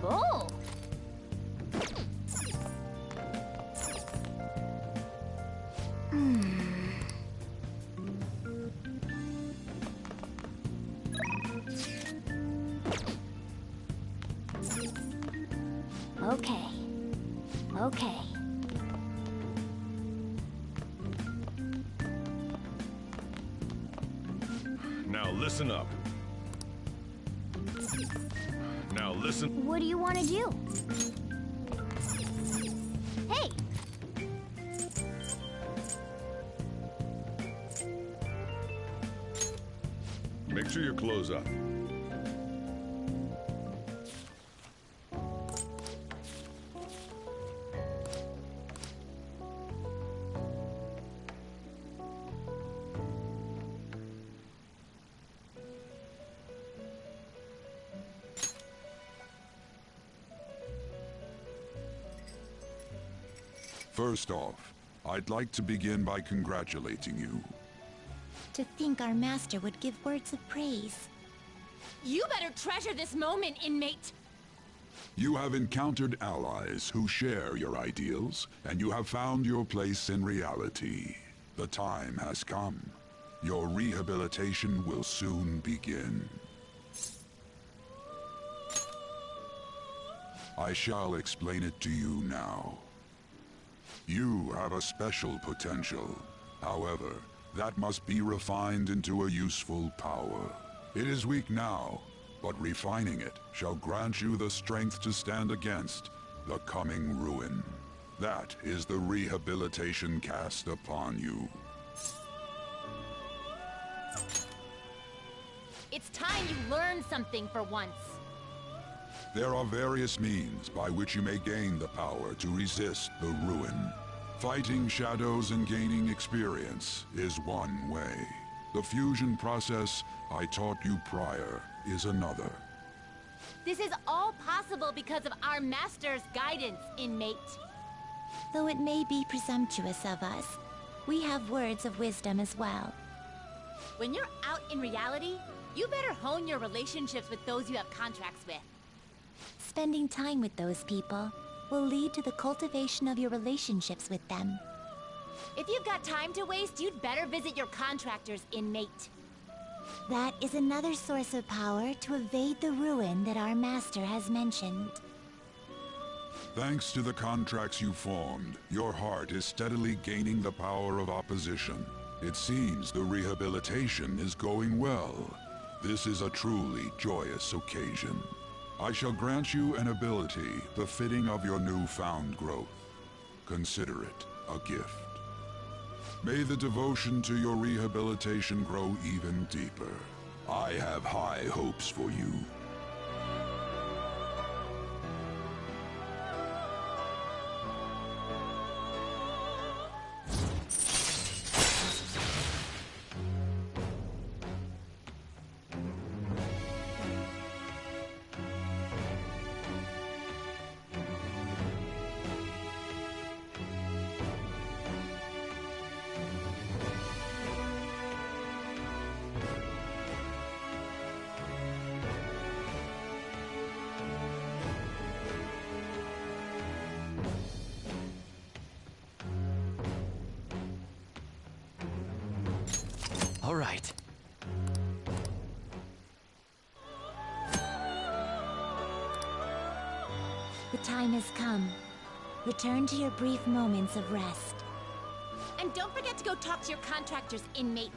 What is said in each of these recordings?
Oh! Okay. Okay. Now listen up. Now listen. What do you want to do? Hey! Make sure your clothes up. First off, I'd like to begin by congratulating you. To think our master would give words of praise. You better treasure this moment, inmate! You have encountered allies who share your ideals, and you have found your place in reality. The time has come. Your rehabilitation will soon begin. I shall explain it to you now. You have a special potential. However, that must be refined into a useful power. It is weak now, but refining it shall grant you the strength to stand against the coming ruin. That is the rehabilitation cast upon you. It's time you learned something for once. There are various means by which you may gain the power to resist the ruin. Fighting shadows and gaining experience is one way. The fusion process I taught you prior is another. This is all possible because of our master's guidance, inmate. Though it may be presumptuous of us, we have words of wisdom as well. When you're out in reality, you better hone your relationships with those you have contracts with. Spending time with those people will lead to the cultivation of your relationships with them. If you've got time to waste, you'd better visit your contractors, inmate. That is another source of power to evade the ruin that our master has mentioned. Thanks to the contracts you formed, your heart is steadily gaining the power of opposition. It seems the rehabilitation is going well. This is a truly joyous occasion. I shall grant you an ability befitting of your newfound growth. Consider it a gift. May the devotion to your rehabilitation grow even deeper. I have high hopes for you. All right. The time has come. Return to your brief moments of rest. And don't forget to go talk to your contractors, inmate.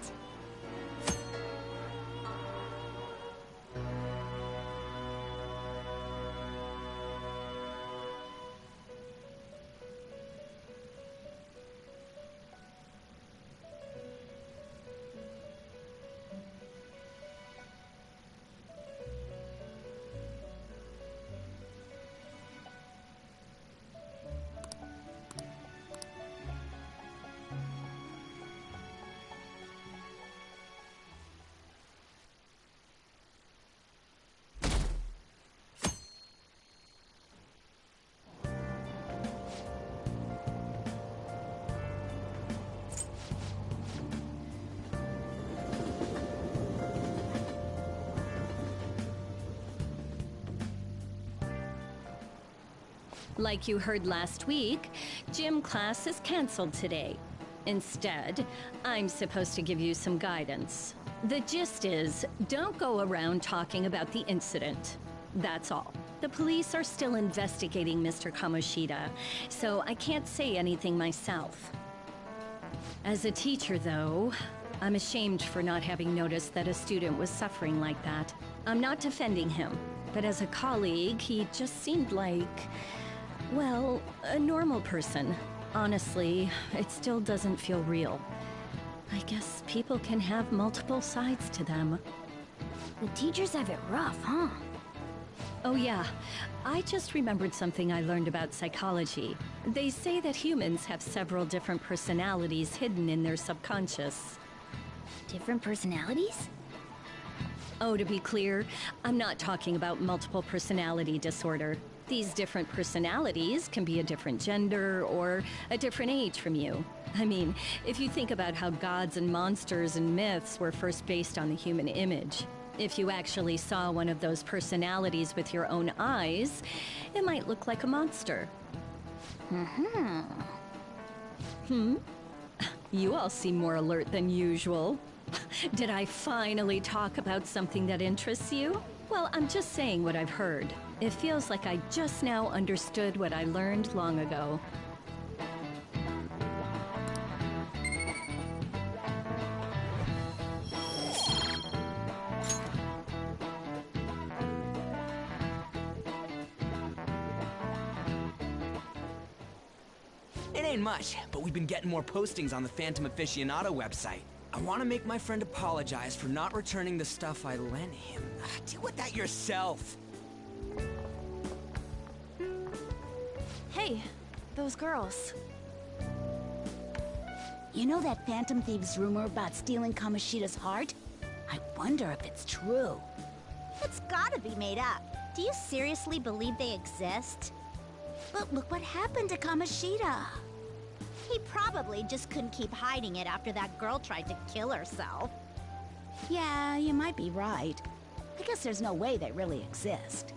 Like you heard last week, gym class is canceled today. Instead, I'm supposed to give you some guidance. The gist is, don't go around talking about the incident. That's all. The police are still investigating Mr. Kamoshida, so I can't say anything myself. As a teacher, though, I'm ashamed for not having noticed that a student was suffering like that. I'm not defending him, but as a colleague, he just seemed like, well, a normal person. Honestly, it still doesn't feel real. I guess people can have multiple sides to them. The teachers have it rough, huh? Oh yeah, I just remembered something I learned about psychology. They say that humans have several different personalities hidden in their subconscious. Different personalities? Oh, to be clear, I'm not talking about multiple personality disorder. These different personalities can be a different gender or a different age from you. I mean, if you think about how gods and monsters and myths were first based on the human image, if you actually saw one of those personalities with your own eyes, it might look like a monster. You all seem more alert than usual. Did I finally talk about something that interests you? Well, I'm just saying what I've heard. It feels like I just now understood what I learned long ago. It ain't much, but we've been getting more postings on the Phantom Aficionado website. I want to make my friend apologize for not returning the stuff I lent him. Deal with that yourself. Hey, those girls. You know that Phantom Thieves rumor about stealing Kamoshida's heart? I wonder if it's true. It's gotta be made up. Do you seriously believe they exist? But look what happened to Kamoshida. He probably just couldn't keep hiding it after that girl tried to kill herself. Yeah, you might be right. I guess there's no way they really exist.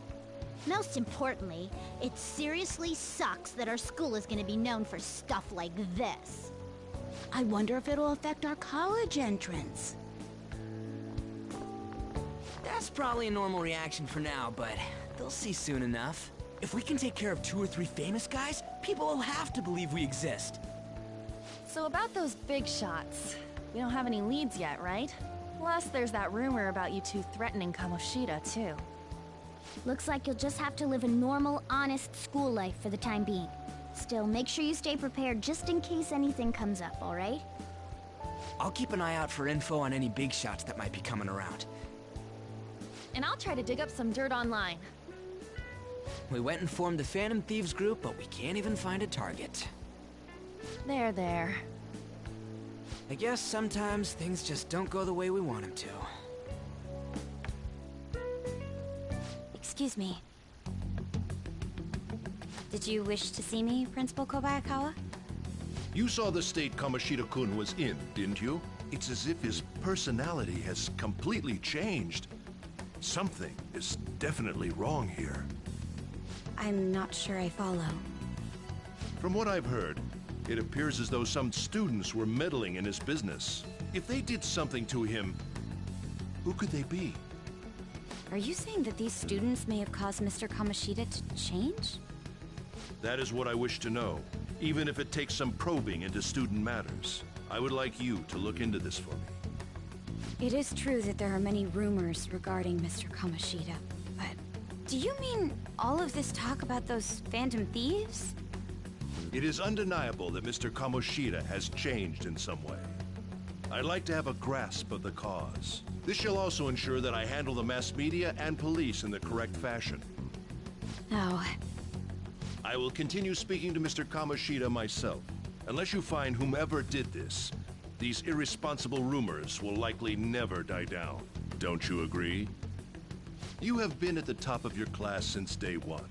Most importantly, it seriously sucks that our school is gonna be known for stuff like this. I wonder if it'll affect our college entrance. That's probably a normal reaction for now, but they'll see soon enough. If we can take care of 2 or 3 famous guys, people will have to believe we exist. So about those big shots, we don't have any leads yet, right? Plus, there's that rumor about you two threatening Kamoshida, too. Looks like you'll just have to live a normal, honest school life for the time being. Still, make sure you stay prepared just in case anything comes up, alright? I'll keep an eye out for info on any big shots that might be coming around. And I'll try to dig up some dirt online. We went and formed the Phantom Thieves group, but we can't even find a target. There. I guess sometimes things just don't go the way we want them to. Excuse me. Did you wish to see me, Principal Kobayakawa? You saw the state Kamoshida-kun was in, didn't you? It's as if his personality has completely changed. Something is definitely wrong here. I'm not sure I follow. From what I've heard, it appears as though some students were meddling in his business. If they did something to him, who could they be? Are you saying that these students may have caused Mr. Kamoshida to change? That is what I wish to know, even if it takes some probing into student matters. I would like you to look into this for me. It is true that there are many rumors regarding Mr. Kamoshida, but do you mean all of this talk about those Phantom Thieves? It is undeniable that Mr. Kamoshida has changed in some way. I'd like to have a grasp of the cause. This shall also ensure that I handle the mass media and police in the correct fashion. Oh. I will continue speaking to Mr. Kamoshida myself. Unless you find whomever did this, these irresponsible rumors will likely never die down. Don't you agree? You have been at the top of your class since day one.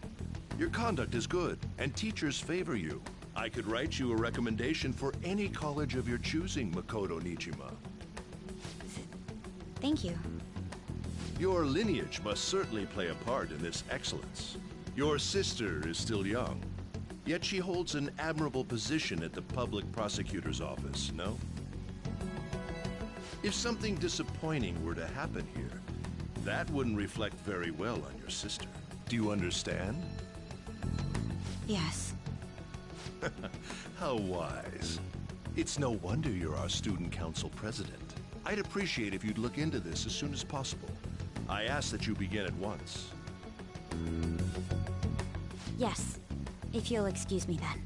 Your conduct is good, and teachers favor you. I could write you a recommendation for any college of your choosing, Makoto Nijima. Thank you. Your lineage must certainly play a part in this excellence. Your sister is still young, Yet she holds an admirable position at the public prosecutor's office, no? If something disappointing were to happen here, that wouldn't reflect very well on your sister. Do you understand? Yes. How wise. It's no wonder you're our student council president. I'd appreciate if you'd look into this as soon as possible. I ask that you begin at once. Yes. If you'll excuse me then.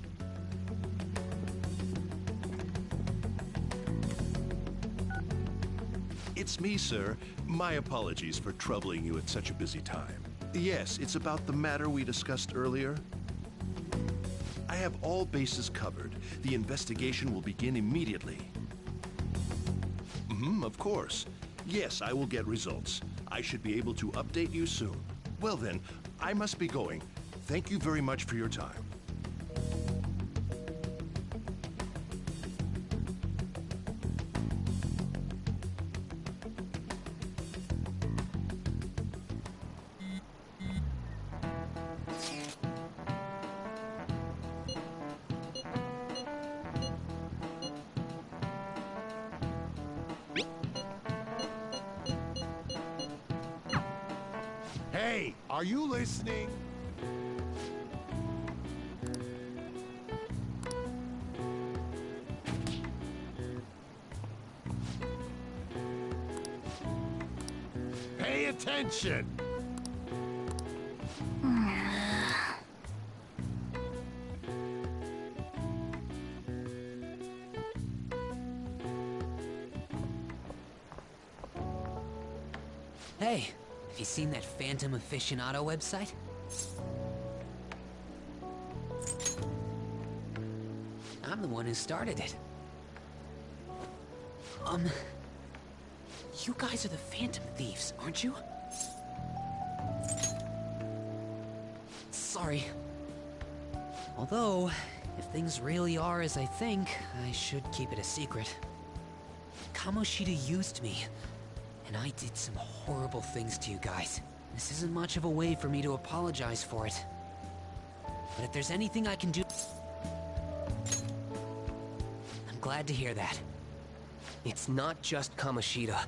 It's me, sir. My apologies for troubling you at such a busy time. Yes, it's about the matter we discussed earlier. I have all bases covered. The investigation will begin immediately. Of course. Yes, I will get results. I should be able to update you soon. Well then, I must be going. Thank you very much for your time. Hey, are you listening? Pay attention! Hey, have you seen that Phantom Aficionado website? I'm the one who started it. You guys are the Phantom Thieves, aren't you? Sorry. Although, if things really are as I think, I should keep it a secret. Kamoshida used me, and I did some horrible things to you guys. This isn't much of a way for me to apologize for it. But if there's anything I can do... I'm glad to hear that. It's not just Kamoshida.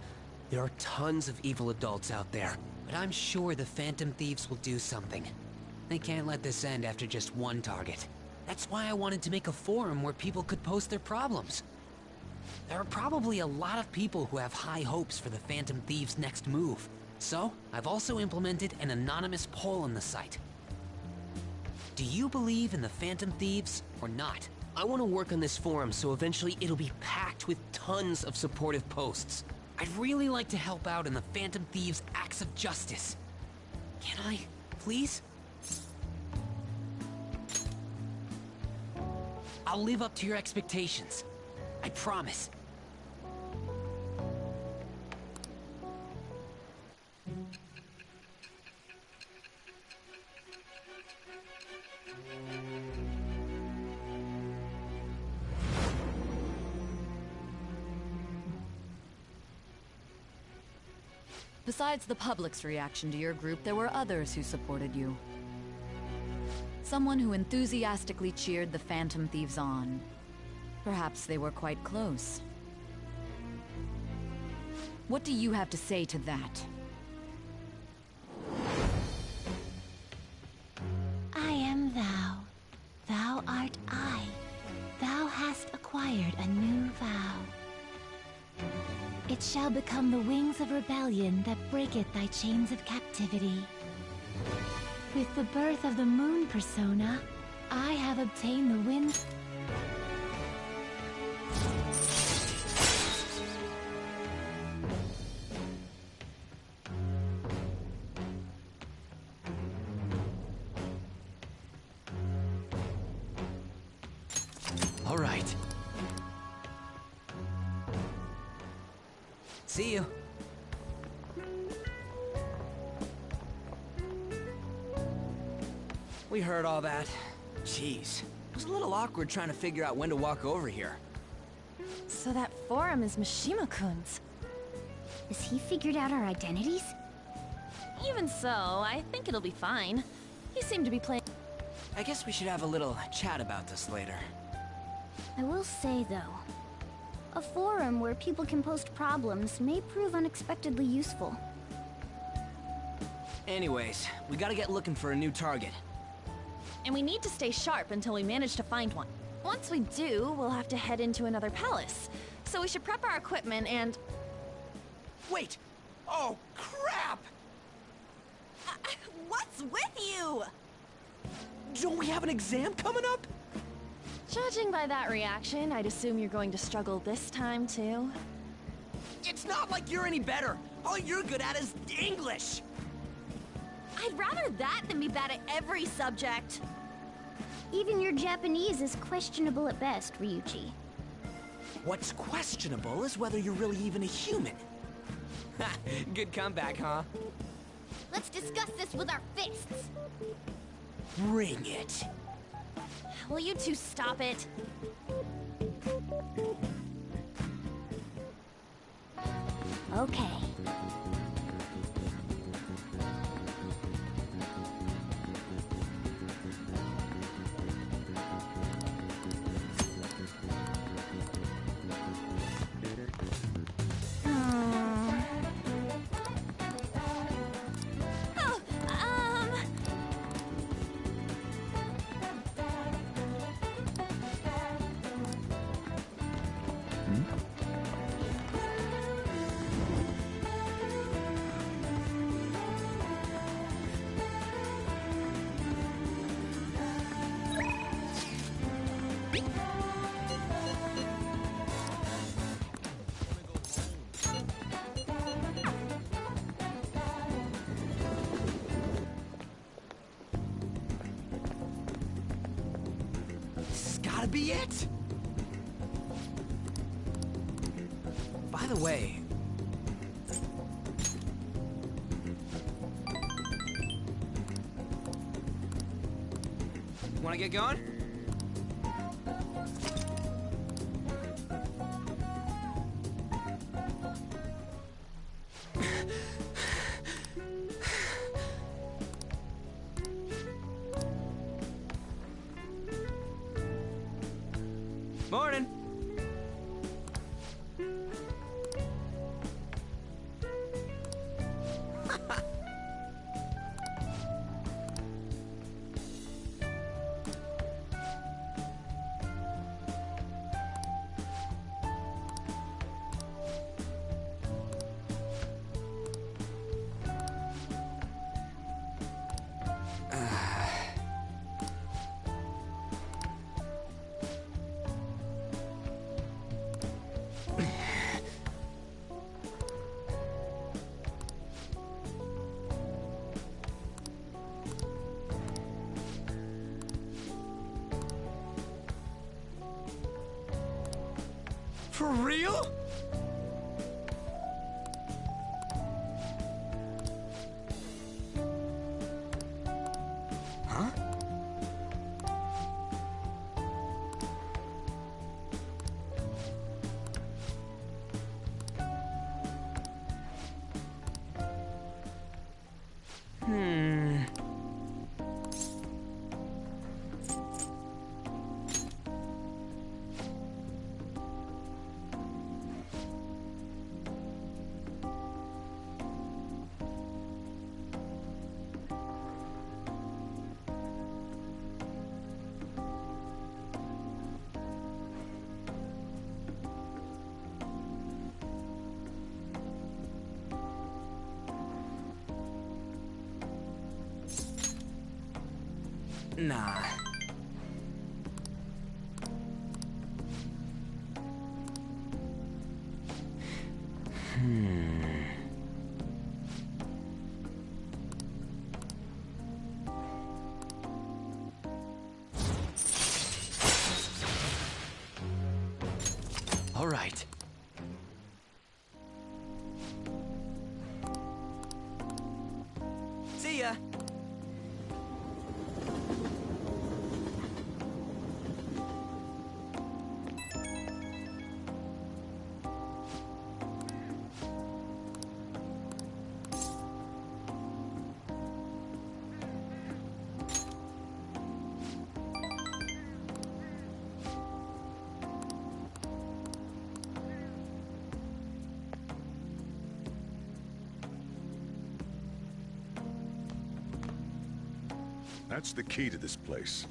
There are tons of evil adults out there. But I'm sure the Phantom Thieves will do something. They can't let this end after just one target. That's why I wanted to make a forum where people could post their problems. There are probably a lot of people who have high hopes for the Phantom Thieves' next move. So, I've also implemented an anonymous poll on the site. Do you believe in the Phantom Thieves or not? I want to work on this forum so eventually it'll be packed with tons of supportive posts. I'd really like to help out in the Phantom Thieves' acts of justice. Can I, please? I'll live up to your expectations. I promise. Besides the public's reaction to your group, there were others who supported you. Someone who enthusiastically cheered the Phantom Thieves on. Perhaps they were quite close. What do you have to say to that? I am thou. Thou art I. Thou hast acquired a new vow. It shall become the wings of rebellion that breaketh thy chains of captivity. With the birth of the moon persona, I have obtained the wind. All right. See you. We heard all that. Jeez. It was a little awkward trying to figure out when to walk over here. So that forum is Mishima-kun's. Has he figured out our identities? Even so, I think it'll be fine. He seemed to be playing... I guess we should have a little chat about this later. I will say, though, a forum where people can post problems may prove unexpectedly useful. Anyways, we gotta get looking for a new target. And we need to stay sharp until we manage to find one. Once we do, we'll have to head into another palace. So we should prep our equipment and... Wait! Oh, crap! What's with you? Don't we have an exam coming up? Judging by that reaction, I'd assume you're going to struggle this time, too. It's not like you're any better. All you're good at is English. I'd rather that than be bad at every subject. Even your Japanese is questionable at best, Ryuji. What's questionable is whether you're really even a human. Ha! Good comeback, huh? Let's discuss this with our fists! Bring it. Will you two stop it? Okay. Gotta be it! By the way... Wanna get going? Morning. For real? Huh? Nah. All right. See ya. That's the key to this place.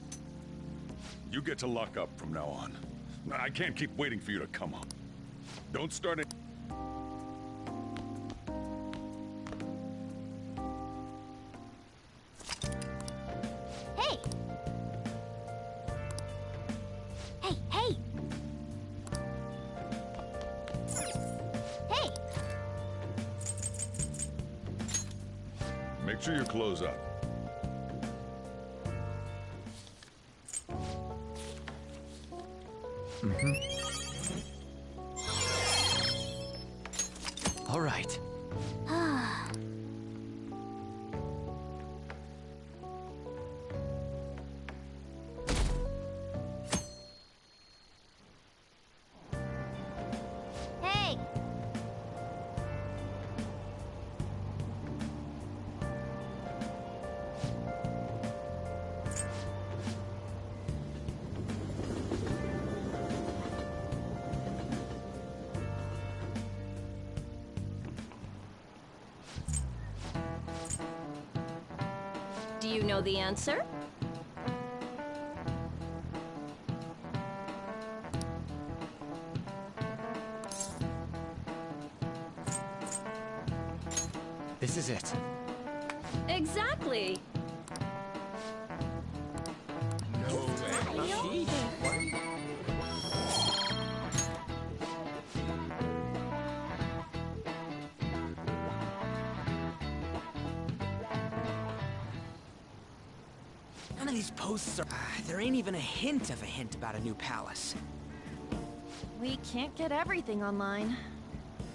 You get to lock up from now on. I can't keep waiting for you to come up. Don't start it. Hey! Hey, hey! Hey! Make sure your clothes up. All right. Hey! Do you know the answer? This is it. Exactly. None of these posts are... there ain't even a hint of a hint about a new palace. We can't get everything online.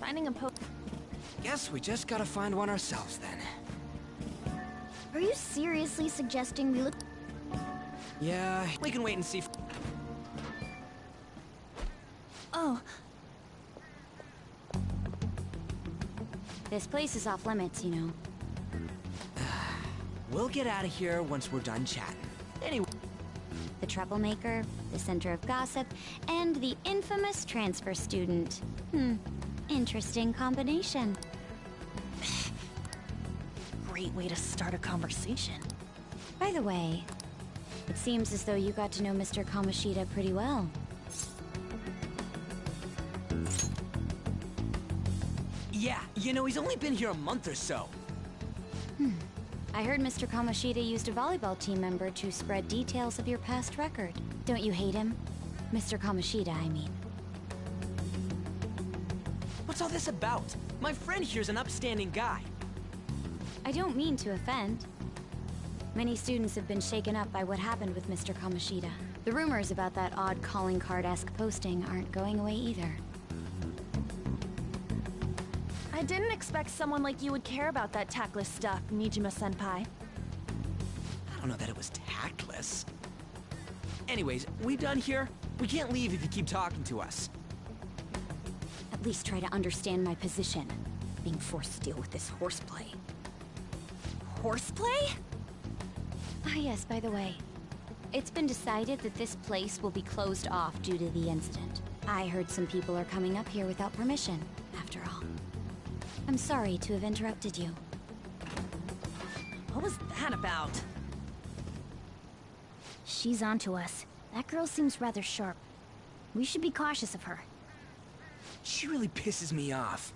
Finding a post... Guess we just gotta find one ourselves then. Are you seriously suggesting we look... Yeah, we can wait and see. Oh, This place is off limits, you know. We'll get out of here once we're done chatting. Anyway... The troublemaker, the center of gossip, and the infamous transfer student. Interesting combination. great way to start a conversation. By the way, it seems as though you got to know Mr. Kamoshida pretty well. Yeah, you know, he's only been here a month or so. I heard Mr. Kamoshida used a volleyball team member to spread details of your past record. Don't you hate him? Mr. Kamoshida, I mean. What's all this about? My friend here's an upstanding guy. I don't mean to offend. Many students have been shaken up by what happened with Mr. Kamoshida. The rumors about that odd calling card-esque posting aren't going away either. I didn't expect someone like you would care about that tactless stuff, Nijima-senpai. I don't know that it was tactless. Anyways, we done here? We can't leave if you keep talking to us. At least try to understand my position. Being forced to deal with this horseplay. Horseplay? Ah yes, by the way. It's been decided that this place will be closed off due to the incident. I heard some people are coming up here without permission, after all. I'm sorry to have interrupted you. What was that about? She's onto us. That girl seems rather sharp. We should be cautious of her. She really pisses me off.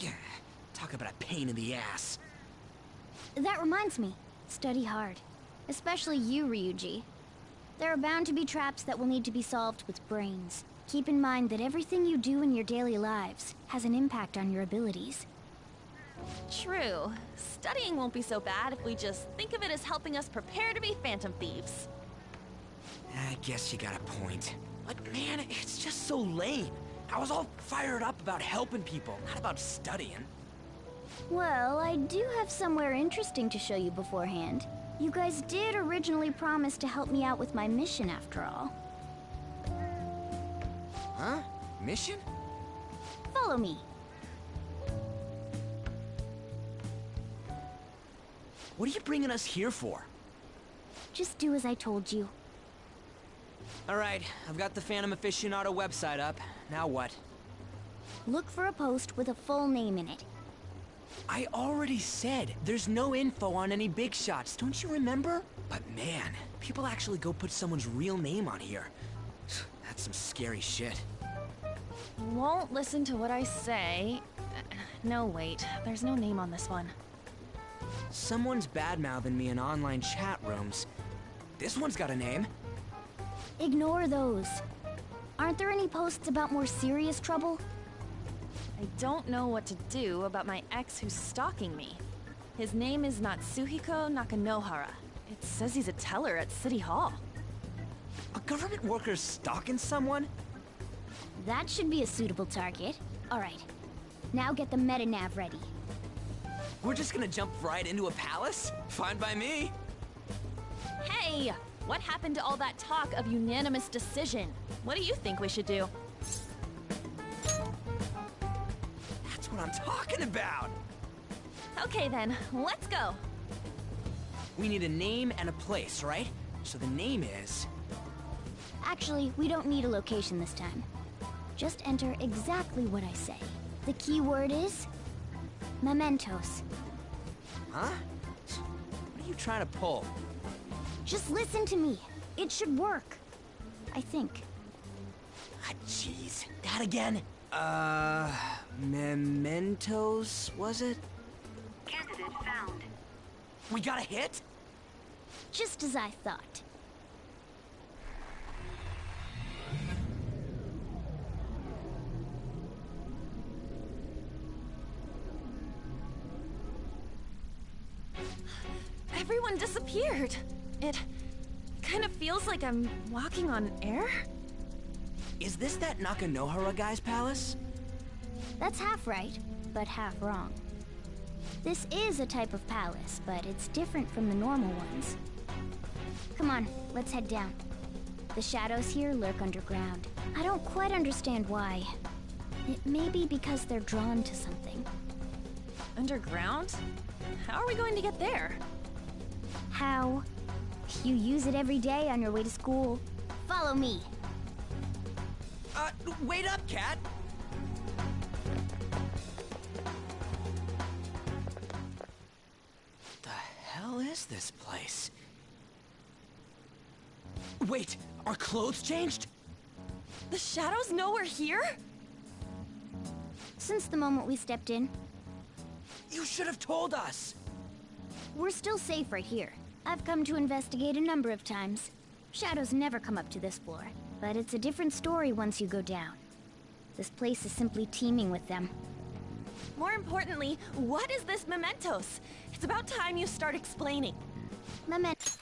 Yeah, talk about a pain in the ass. That reminds me. Study hard. Especially you, Ryuji. There are bound to be traps that will need to be solved with brains. Keep in mind that everything you do in your daily lives has an impact on your abilities. True. Studying won't be so bad if we just think of it as helping us prepare to be phantom thieves. I guess you got a point. But man, it's just so lame. I was all fired up about helping people, not about studying. Well, I do have somewhere interesting to show you beforehand. You guys did originally promise to help me out with my mission after all. Huh? Mission? Follow me. What are you bringing us here for? Just do as I told you. Alright, I've got the Phantom Aficionado website up. Now what? Look for a post with a full name in it. I already said there's no info on any big shots, don't you remember? But man, people actually go put someone's real name on here. That's some scary shit. Won't listen to what I say. No, wait. There's no name on this one. Someone's bad-mouthing me in online chat rooms. This one's got a name. Ignore those. Aren't there any posts about more serious trouble? I don't know what to do about my ex who's stalking me. His name is Natsuhiko Nakanohara. It says he's a teller at City Hall. A government worker stalking someone? That should be a suitable target. Alright. Now get the meta-nav ready. We're just gonna jump right into a palace? Fine by me. Hey! What happened to all that talk of unanimous decision? What do you think we should do? That's what I'm talking about! Okay then, let's go! We need a name and a place, right? So the name is... Actually, we don't need a location this time. Just enter exactly what I say. The key word is... mementos. Huh? What are you trying to pull? Just listen to me. It should work. I think. Ah, jeez. That again? Mementos, was it? Candidate found. We got a hit? Just as I thought. Everyone disappeared. It kind of feels like I'm walking on air. Is this that Nakanohara guy's palace? That's half right, but half wrong. This is a type of palace, but it's different from the normal ones. Come on, let's head down. The shadows here lurk underground. I don't quite understand why. It may be because they're drawn to something. Underground? How are we going to get there? How? You use it every day on your way to school. Follow me. Wait up, Cat! The hell is this place? Wait, our clothes changed? The shadows know we're here? Since the moment we stepped in. You should have told us! We're still safe right here. I've come to investigate a number of times. Shadows never come up to this floor, but it's a different story once you go down. This place is simply teeming with them. More importantly, what is this mementos? It's about time you start explaining. Mementos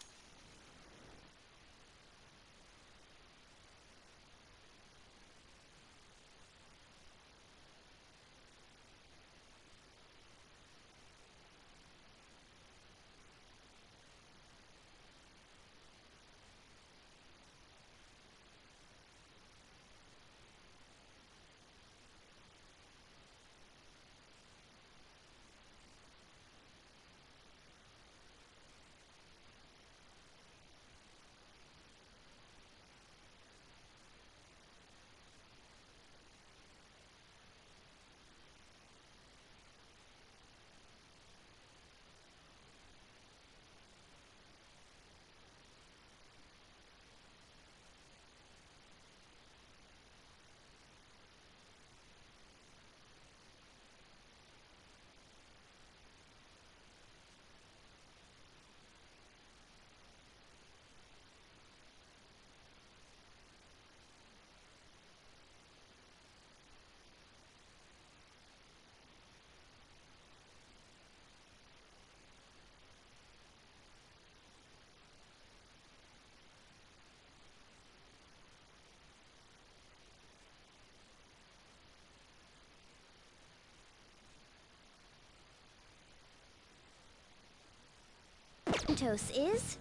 is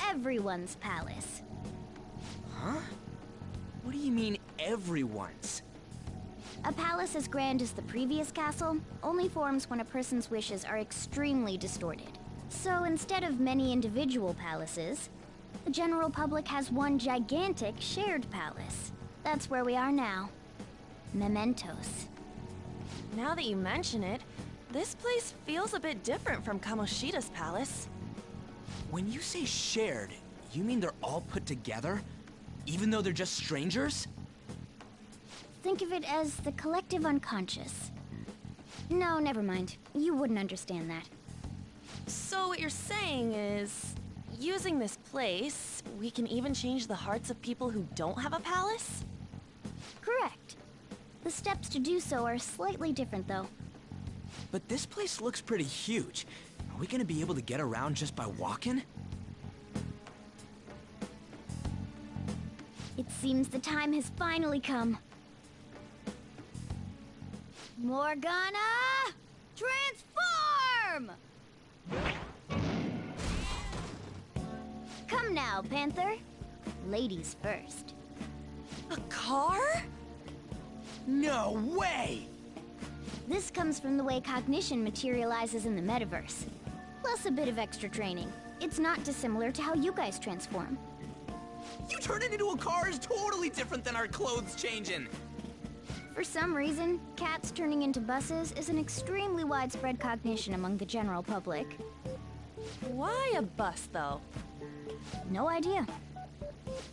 everyone's palace. Huh? What do you mean, everyone's? A palace as grand as the previous castle only forms when a person's wishes are extremely distorted. So instead of many individual palaces, the general public has one gigantic shared palace. That's where we are now. Mementos. Now that you mention it, This place feels a bit different from Kamoshida's palace. When you say shared, you mean they're all put together? Even though they're just strangers? Think of it as the collective unconscious. No, never mind. You wouldn't understand that. So what you're saying is, using this place, we can even change the hearts of people who don't have a palace? Correct. The steps to do so are slightly different, though. But this place looks pretty huge. Are we gonna be able to get around just by walking? It seems the time has finally come. Morgana! Transform! Come now, Panther. Ladies first. A car? No way! This comes from the way cognition materializes in the metaverse. Plus a bit of extra training. It's not dissimilar to how you guys transform. You turning into a car is totally different than our clothes changing. For some reason, cats turning into buses is an extremely widespread cognition among the general public. Why a bus, though? No idea.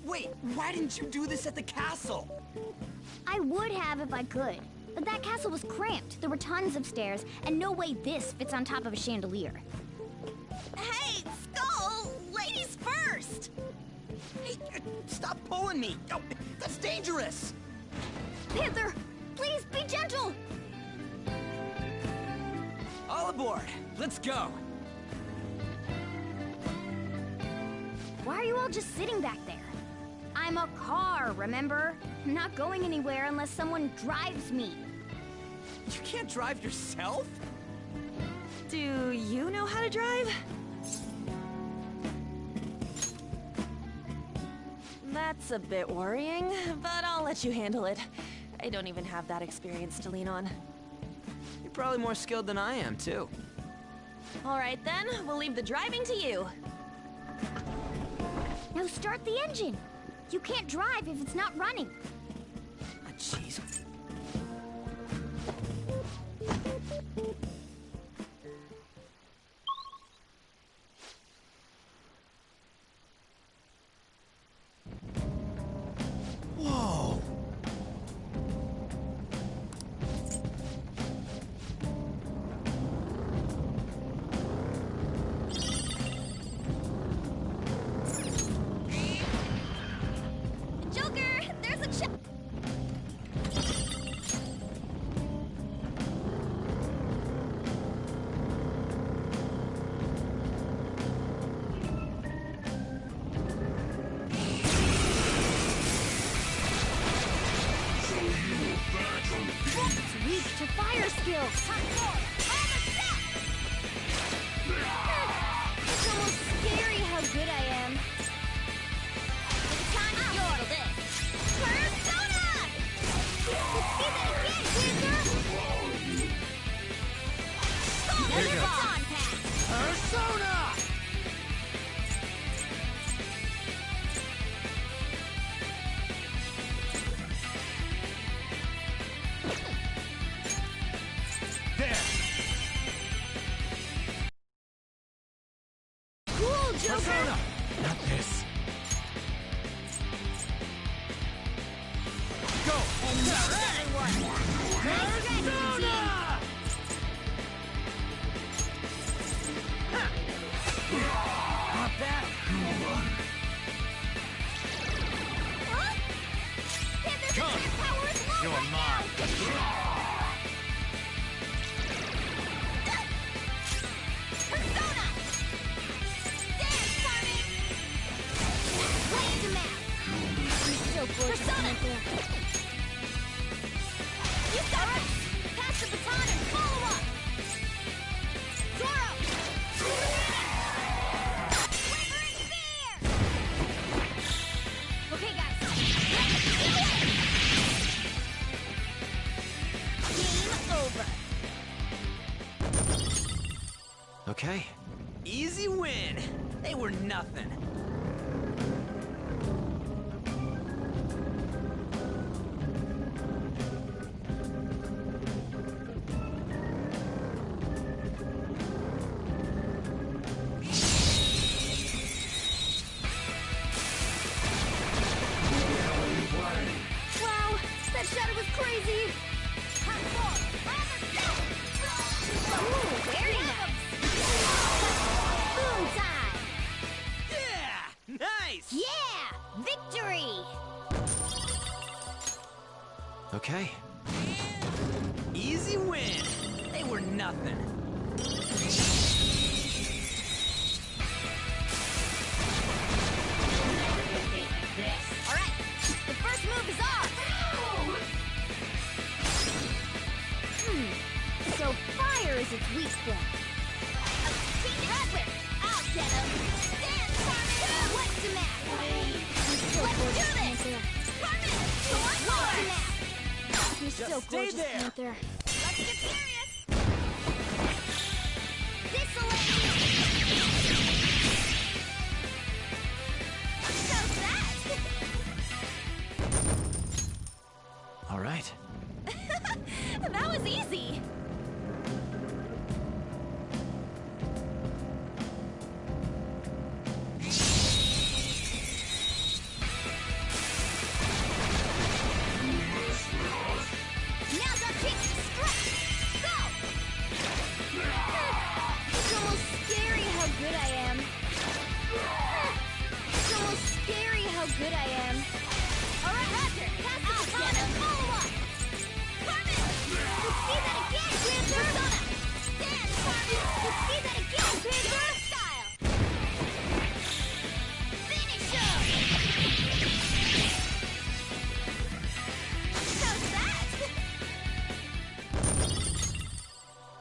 Wait, why didn't you do this at the castle? I would have if I could, but that castle was cramped. There were tons of stairs, and no way this fits on top of a chandelier. Hey, Skull! Ladies first! Hey, stop pulling me! Oh, that's dangerous! Panther, please be gentle! All aboard! Let's go! Why are you all just sitting back there? I'm a car, remember? I'm not going anywhere unless someone drives me. You can't drive yourself? Do you know how to drive? That's a bit worrying, but I'll let you handle it. I don't even have that experience to lean on. You're probably more skilled than I am, too. All right then, we'll leave the driving to you. Now start the engine. You can't drive if it's not running. Ah, jeez. Whoa! Joker, there's a weak to fire skills. It's almost scary how good I am. It's time to yodel this. Persona! Let's see that again, Panther! Here Another goes. baton pass. Persona! There! Cool, Joker! Persona! Not this. Go! And now everyone! Nice strategy, team! Not bad. Huh? Panther's Come. attack power is low You're right mine. Persona! Dance, Carmen! Blade him out! So Persona! You got it! Pass the baton and follow up! Zoro! Quivering Spear! Okay, guys. Game over. Okay. Easy win! They were nothing. Okay. Easy win! They were nothing. Alright, the first move is off! So fire is its weak point. I'll get him! Dance, Carmen! What's the matter? Let's do this! Carmen! What's the matter? You're so gorgeous, there. Panther. Let's get serious! This'll let you... How's that? All right. That was easy! Now's our chance to strike! Go! It's almost scary how good I am. It's almost scary how good I am. Alright, Roger! Pass the baton and follow up! Carmen! Let's see that again, Panther! Persona! Stand, Carmen! Let's see that again, Panther! Style! Finish him! How's that?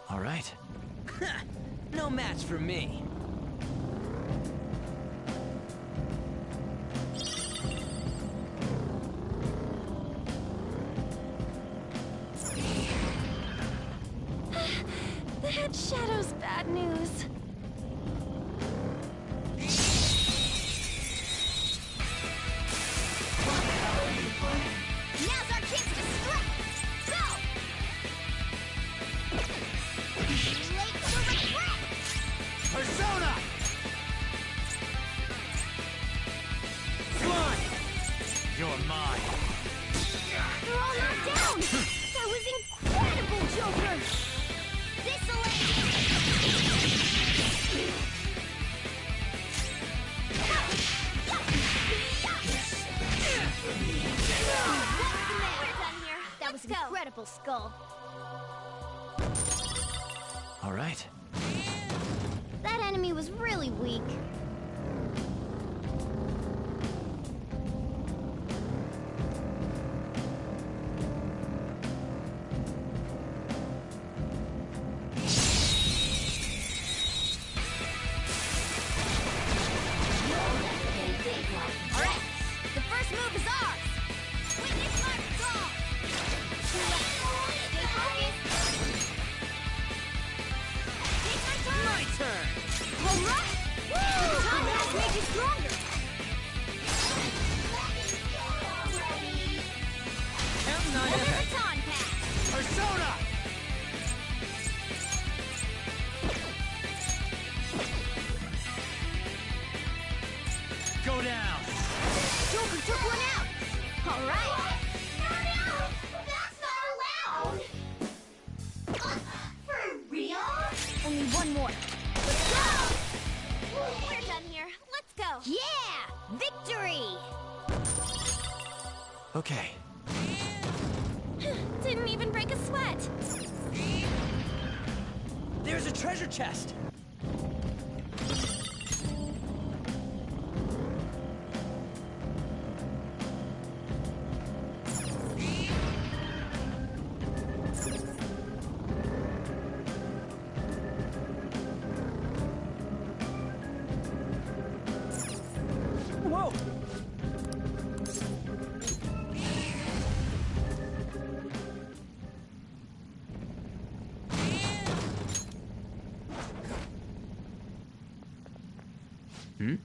All right. No match for me. That shadow's bad news. Now's our chance to strike! Go! Late to regret! Persona! Slime! You're mine. They're all knocked down! That was incredible, Joker! This'll let you... That was incredible, Skull. All right. That enemy was really weak. Alright, the first move is ours! Witness my resolve! Stay focused! Take my turn! My turn! Alright! The time has made you stronger! Counting on And you. the baton pass! Persona! Go down! Joker took one out! Alright! That's not allowed! For real? Only one more. Let's go! We're done here. Let's go. Yeah! Victory! Okay. Didn't even break a sweat. There's a treasure chest! Whoa! Hmm?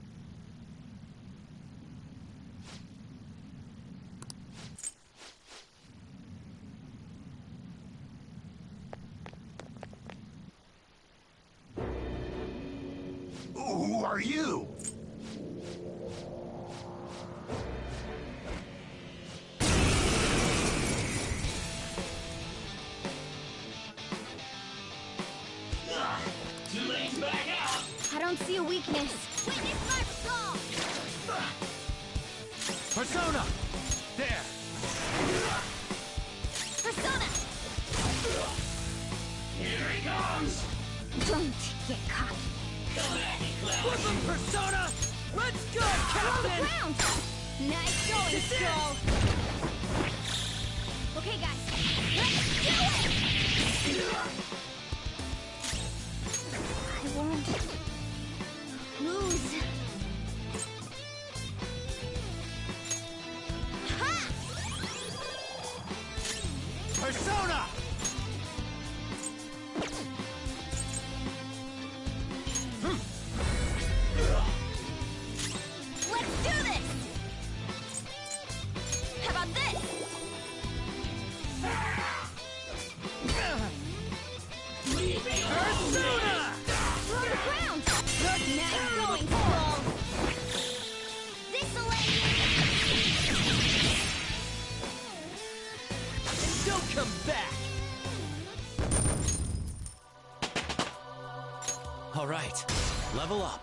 Who are you? Too late to back out! I don't see a weakness. Witness my resolve! Persona! There! he comes! Don't get cocky. Flip him, Persona! Let's go, Captain! Round! Nice going, Skull! Okay, guys, let's do it! I won't lose. Ha! Persona! Let's do this! How about this? Persona! Throw the ground! Nice going, Skull! This'll let And don't come back! All right, level up.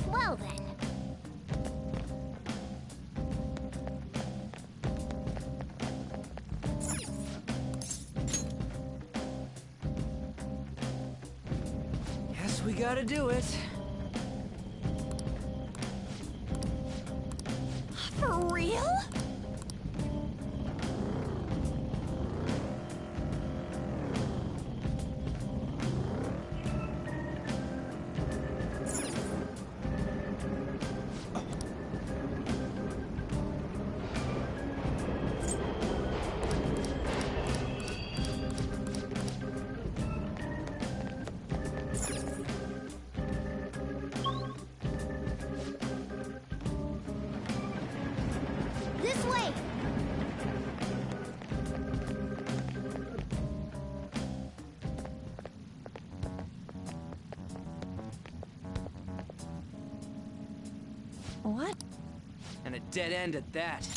Well then. Guess we gotta do it. For real? This way! What? And a dead end at that.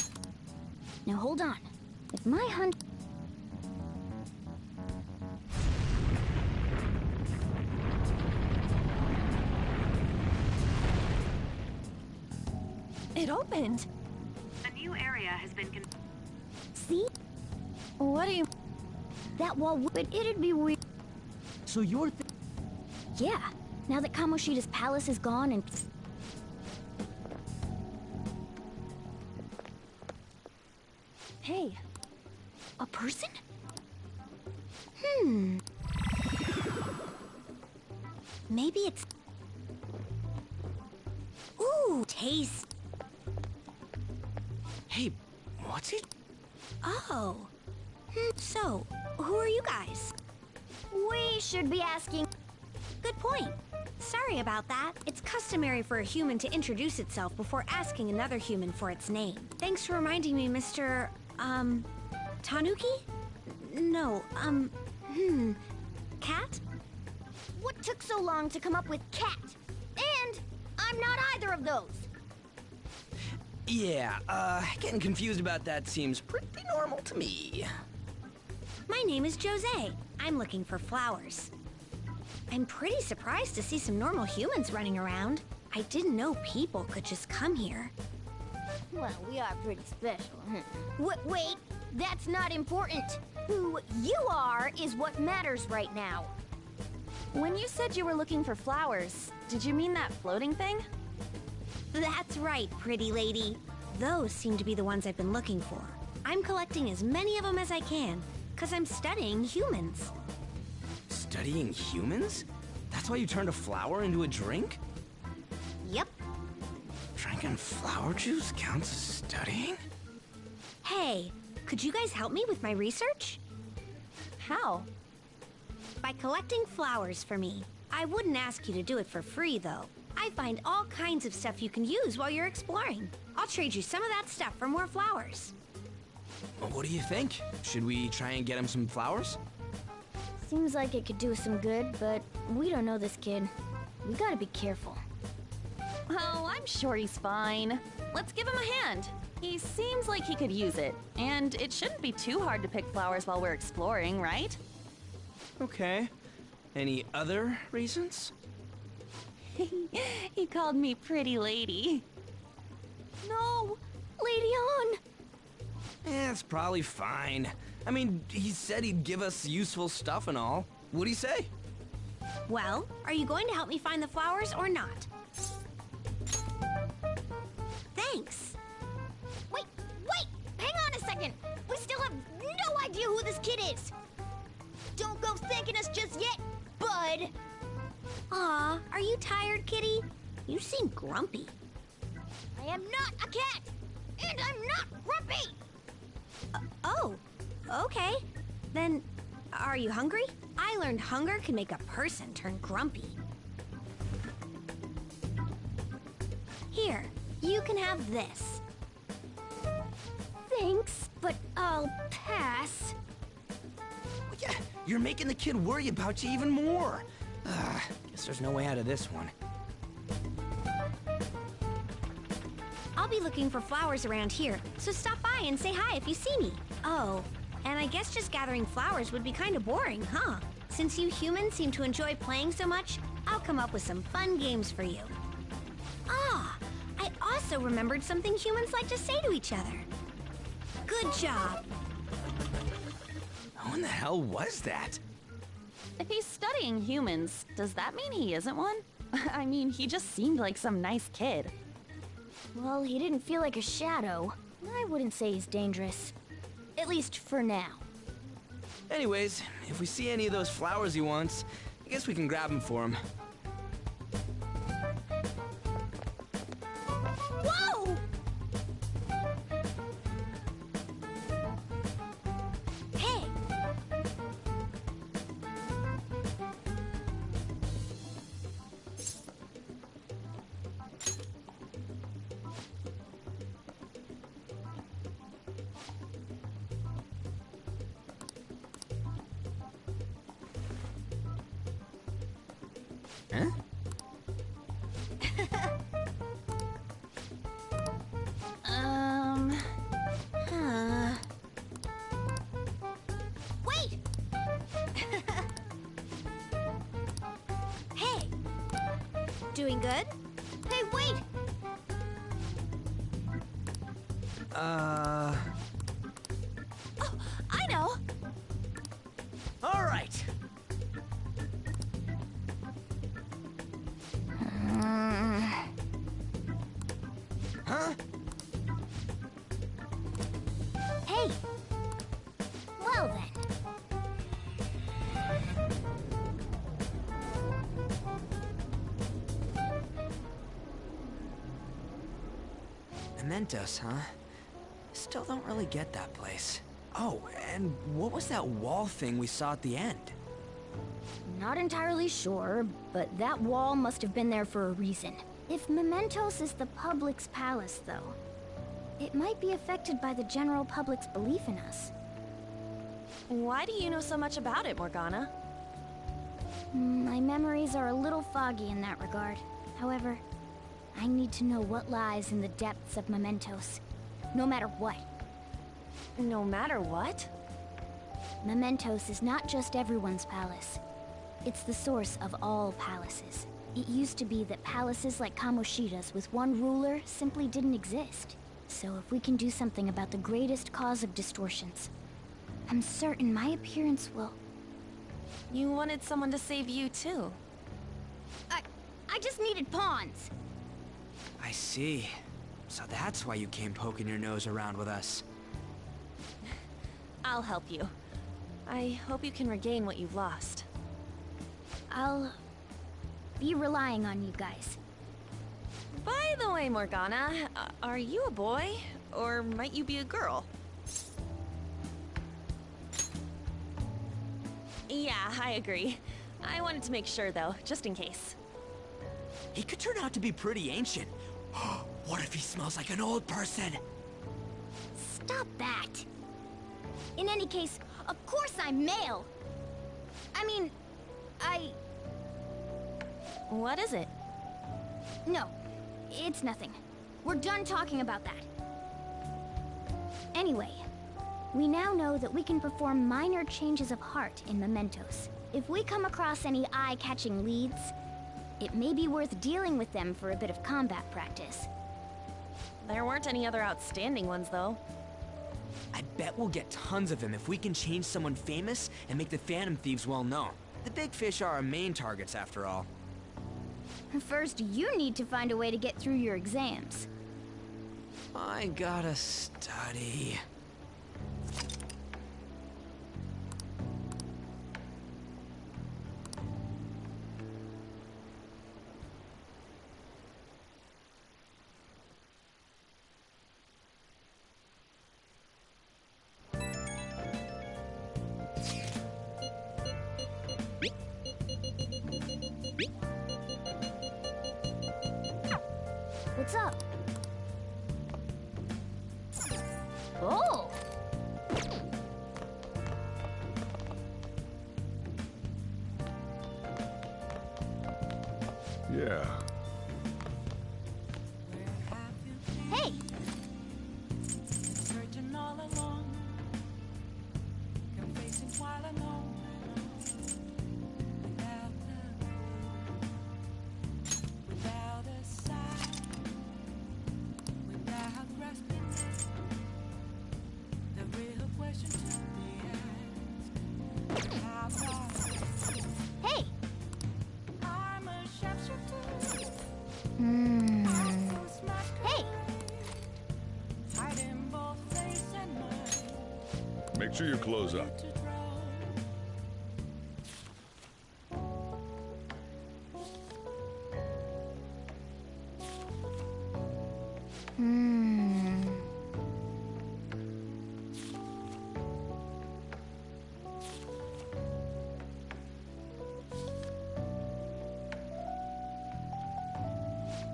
Now hold on. If my hunt... It opened. A new area has been See? What do you... That wall but it'd be weird. So you're Yeah. Now that Kamoshida's palace is gone and... Hey, A person? Maybe it's... Ooh, taste. Hey, what's it? Oh. So, who are you guys? We should be asking... Good point. Sorry about that. It's customary for a human to introduce itself before asking another human for its name. Thanks for reminding me, Mr. Tanuki? No, Cat? What took so long to come up with cat? And I'm not either of those. Yeah, getting confused about that seems pretty normal to me. My name is Jose. I'm looking for flowers. I'm pretty surprised to see some normal humans running around. I didn't know people could just come here. Well, we are pretty special. Wait, that's not important. Who you are is what matters right now. when you said you were looking for flowers, did you mean that floating thing? That's right, pretty lady. Those seem to be the ones I've been looking for. I'm collecting as many of them as I can, because I'm studying humans. Studying humans? That's why you turned a flower into a drink? Yep. Drinking flower juice counts as studying? Hey, could you guys help me with my research? How? By collecting flowers for me. I wouldn't ask you to do it for free, though. I find all kinds of stuff you can use while you're exploring. I'll trade you some of that stuff for more flowers. Well, what do you think? Should we try and get him some flowers? Seems like it could do us some good, but we don't know this kid. We gotta be careful. Oh, I'm sure he's fine. Let's give him a hand. He seems like he could use it, and it shouldn't be too hard to pick flowers while we're exploring, right? Okay. Any other reasons? He called me pretty lady. No! Lady on! It's probably fine. I mean, he said he'd give us useful stuff and all. What'd he say? Well, are you going to help me find the flowers or not? Thanks. Wait! Hang on a second! We still have no idea who this kid is! Don't go thanking us just yet, bud! Aw, are you tired, kitty? You seem grumpy. I am not a cat! And I'm not grumpy! Oh, okay. Then, are you hungry? I learned hunger can make a person turn grumpy. Here, you can have this. Thanks, but I'll pass. Yeah, you're making the kid worry about you even more. Guess there's no way out of this one. I'll be looking for flowers around here, so stop by and say hi if you see me. Oh, and I guess just gathering flowers would be kind of boring, huh? Since you humans seem to enjoy playing so much, I'll come up with some fun games for you. Ah, I also remembered something humans like to say to each other. Good job. Who in the hell was that? If he's studying humans, does that mean he isn't one? I mean, he just seemed like some nice kid. Well, he didn't feel like a shadow. I wouldn't say he's dangerous. At least for now. Anyways, if we see any of those flowers he wants, I guess we can grab them for him. Whoa! Hey! Huh? Wait! Hey! Doing good? Hey, wait! Oh, I know! All right. Huh? Hey! Well then. Mementos, huh? Still don't really get that place. Oh, and what was that wall thing we saw at the end? Not entirely sure, but that wall must have been there for a reason. If Mementos is the public's palace, though, it might be affected by the general public's belief in us. Why do you know so much about it, Morgana? My memories are a little foggy in that regard. However, I need to know what lies in the depths of Mementos, no matter what. No matter what? Mementos is not just everyone's palace. It's the source of all palaces. It used to be that palaces like Kamoshida's with one ruler simply didn't exist. So if we can do something about the greatest cause of distortions, I'm certain my appearance will... You wanted someone to save you, too. I just needed pawns. I see. So that's why you came poking your nose around with us. I'll help you. I hope you can regain what you've lost. I'll be relying on you guys. By the way, Morgana, are you a boy? Or might you be a girl? Yeah, I agree. I wanted to make sure, though, just in case. He could turn out to be pretty ancient. What if he smells like an old person? Stop that. In any case, of course I'm male. What is it? No, it's nothing. We're done talking about that. Anyway, we now know that we can perform minor changes of heart in mementos. If we come across any eye-catching leads, it may be worth dealing with them for a bit of combat practice. There weren't any other outstanding ones, though. I bet we'll get tons of them if we can change someone famous and make the Phantom Thieves well known. The big fish are our main targets, after all. First, you need to find a way to get through your exams. I gotta study. What's up? Oh! Yeah. Hey! Searching all along, confessing while alone, without a sign, without grasping it. The real question to be asked: how far? Hey! I'm a sharpshooter. Hey! Hiding both face and mind. Make sure you close up.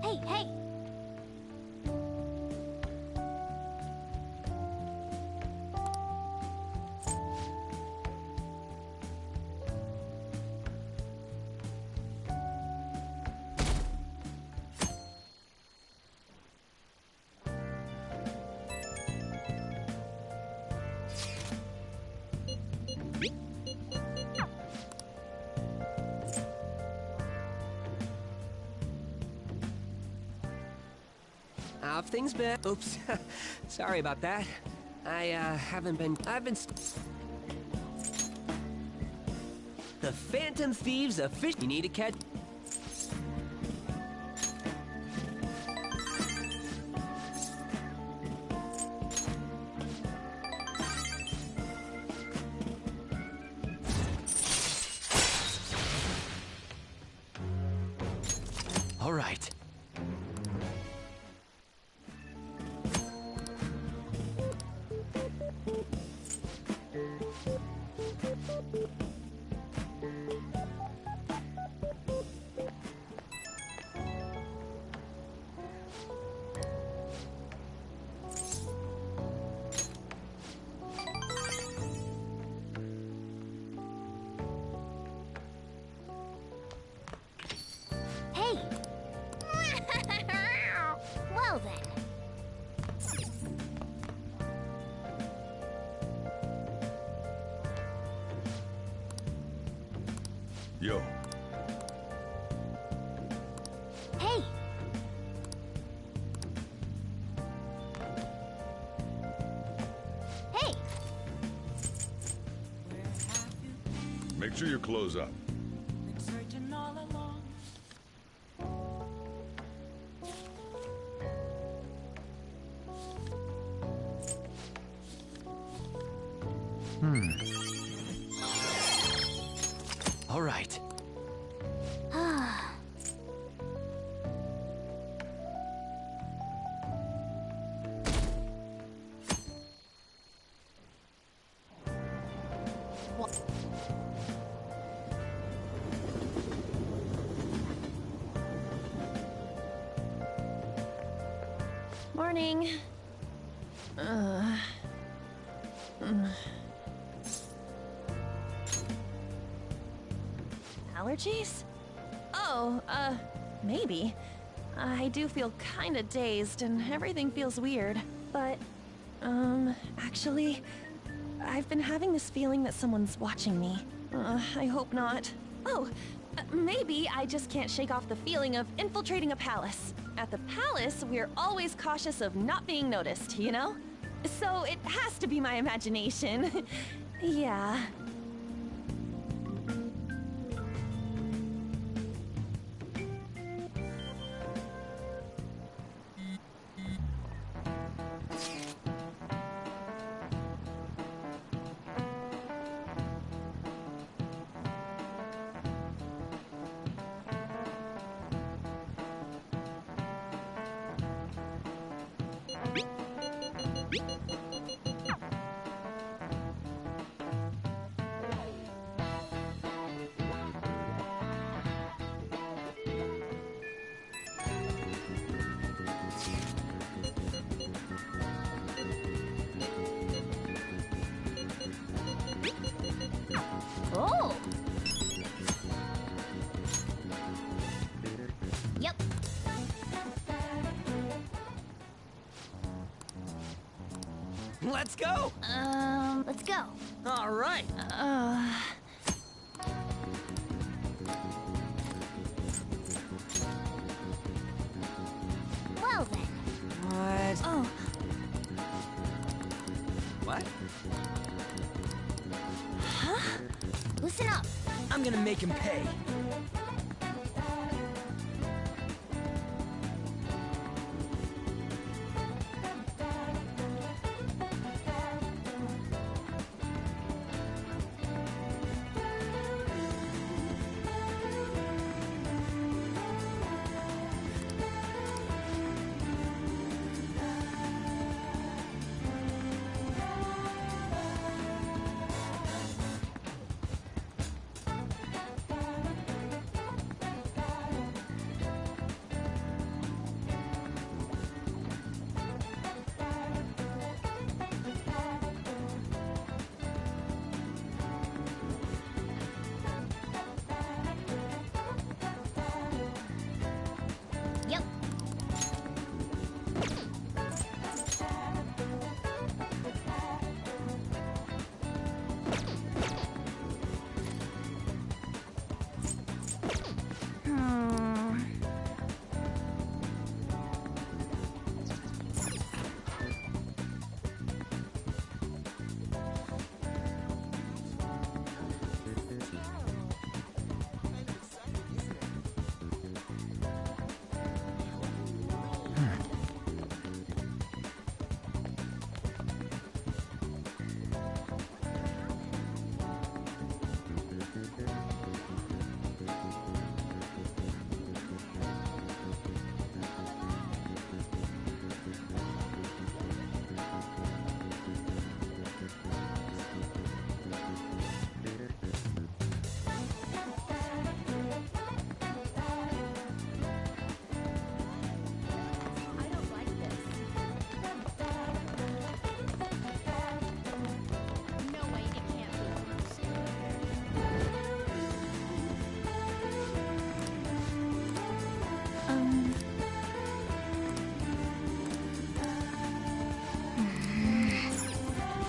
Hey, hey! How've things been? Oops. Sorry about that. I've been... The Phantom Thieves officially... You need to catch... All right. Hey! Well then. Yo. Hey! Hey! Make sure you close up. Been searching all along. All right. Morning. allergies? Oh, maybe. I do feel kinda dazed and everything feels weird. But, actually, I've been having this feeling that someone's watching me. I hope not. Oh, maybe I just can't shake off the feeling of infiltrating a palace. At the palace, we're always cautious of not being noticed, you know? So it has to be my imagination. Yeah. Oh! Yep. Let's go! Let's go. All right. Well then. What? Oh. What? Huh? Listen up. I'm gonna make him pay. Yep.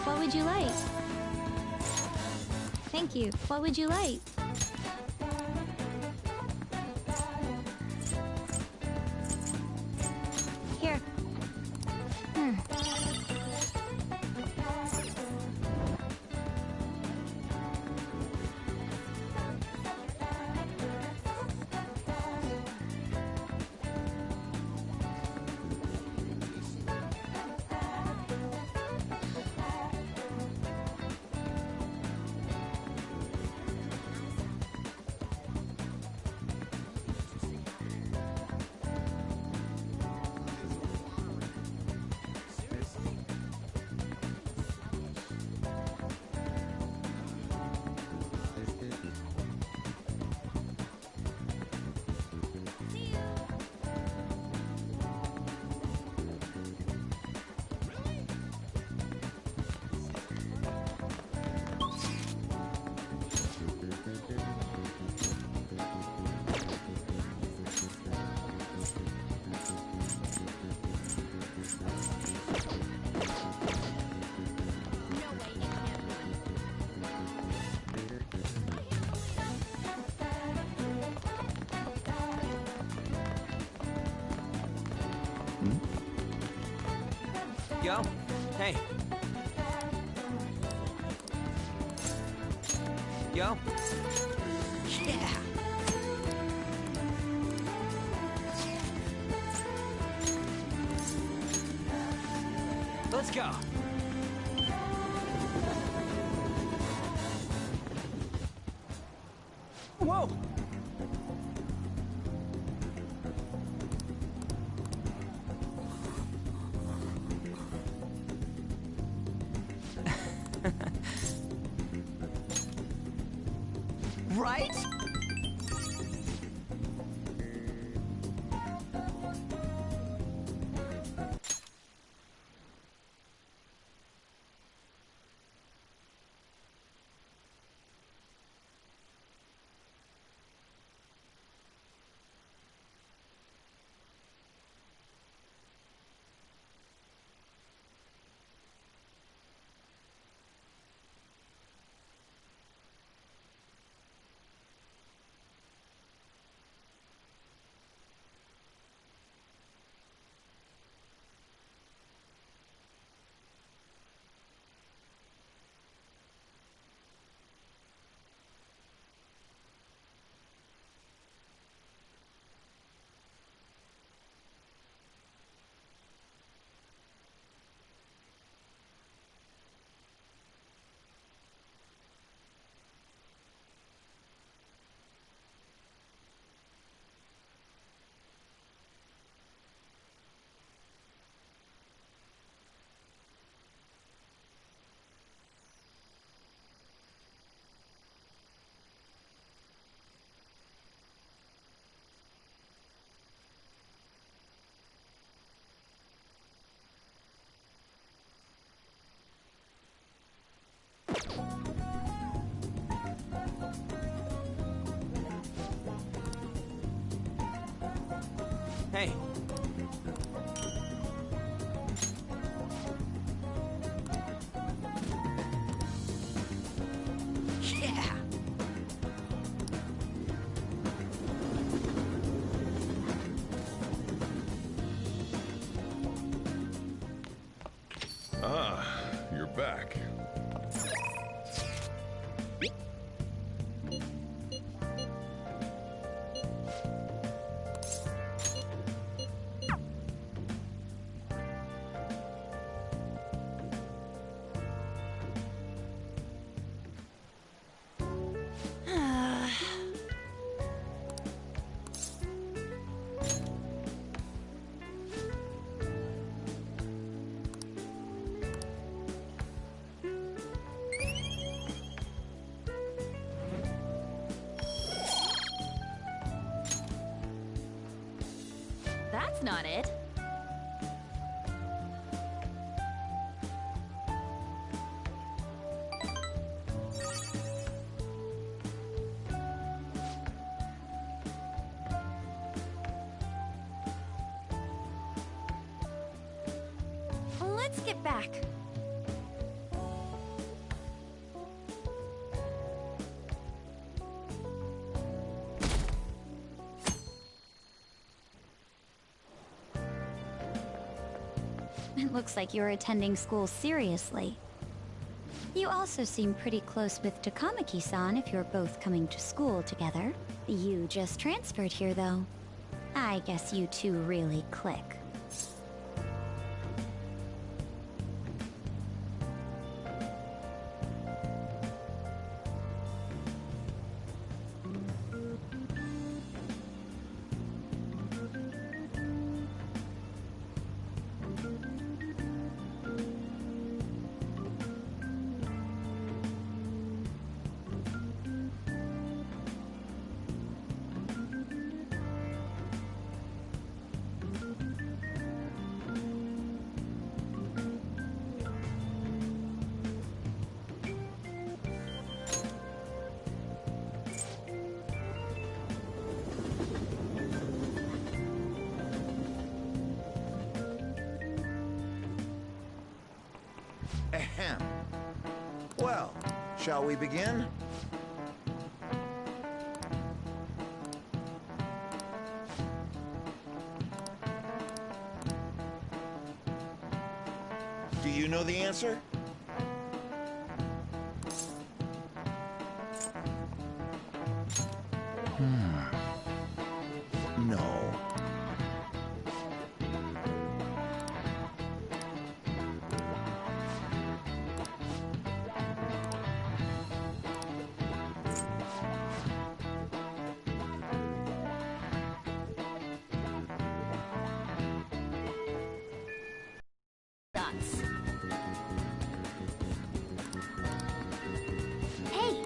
What would you like? Thank you. What would you like? Here. Yo, hey. Yo. Yeah. Let's go. Whoa. Right? Hey. Yeah. Ah, you're back. That's not it. Let's get back. It looks like you're attending school seriously. You also seem pretty close with Takamaki-san if you're both coming to school together. You just transferred here, though. I guess you two really click. Ahem. Well, shall we begin? Do you know the answer? No. Dots. Hey!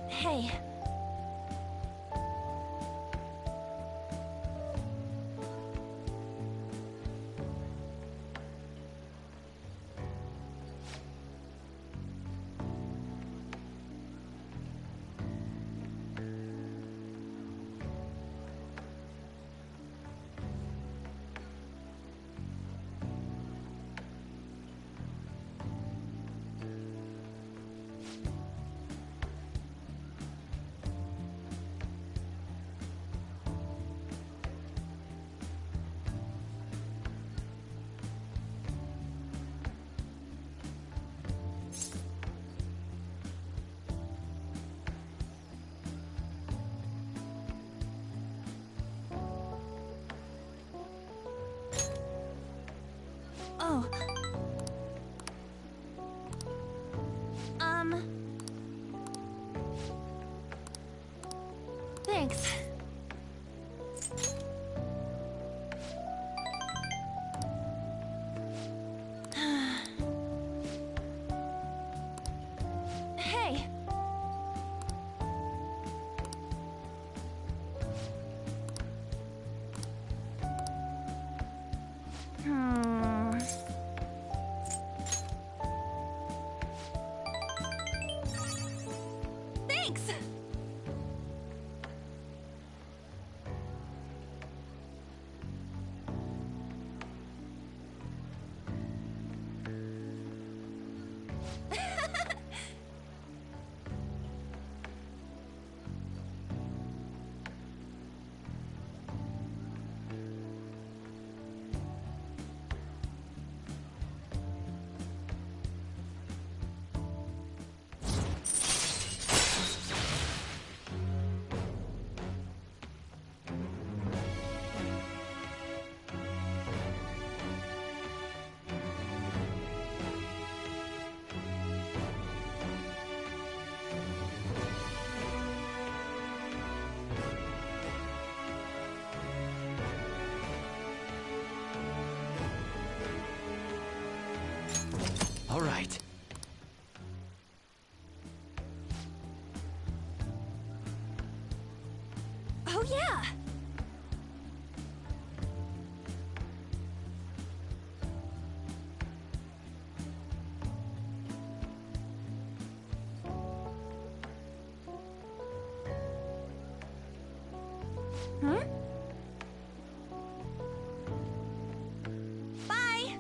Hey. Oh. Thanks. Hey. Thanks! All right. Oh, yeah! Hmm? Bye!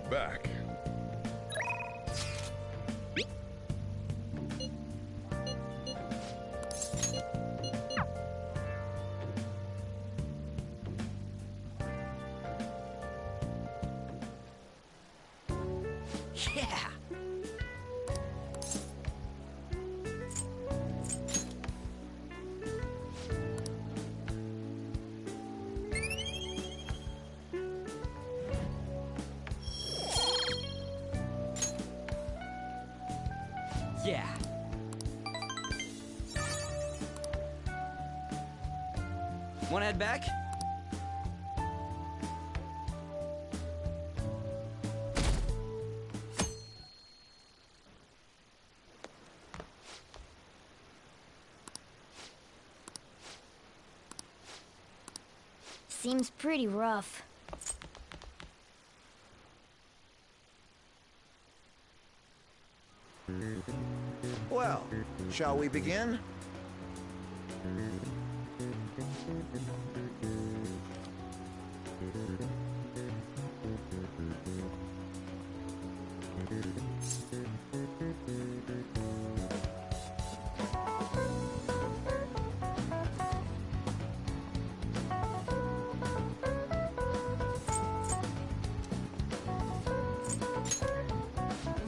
report back. Yeah! Yeah. Wanna head back? Seems pretty rough. Well, shall we begin?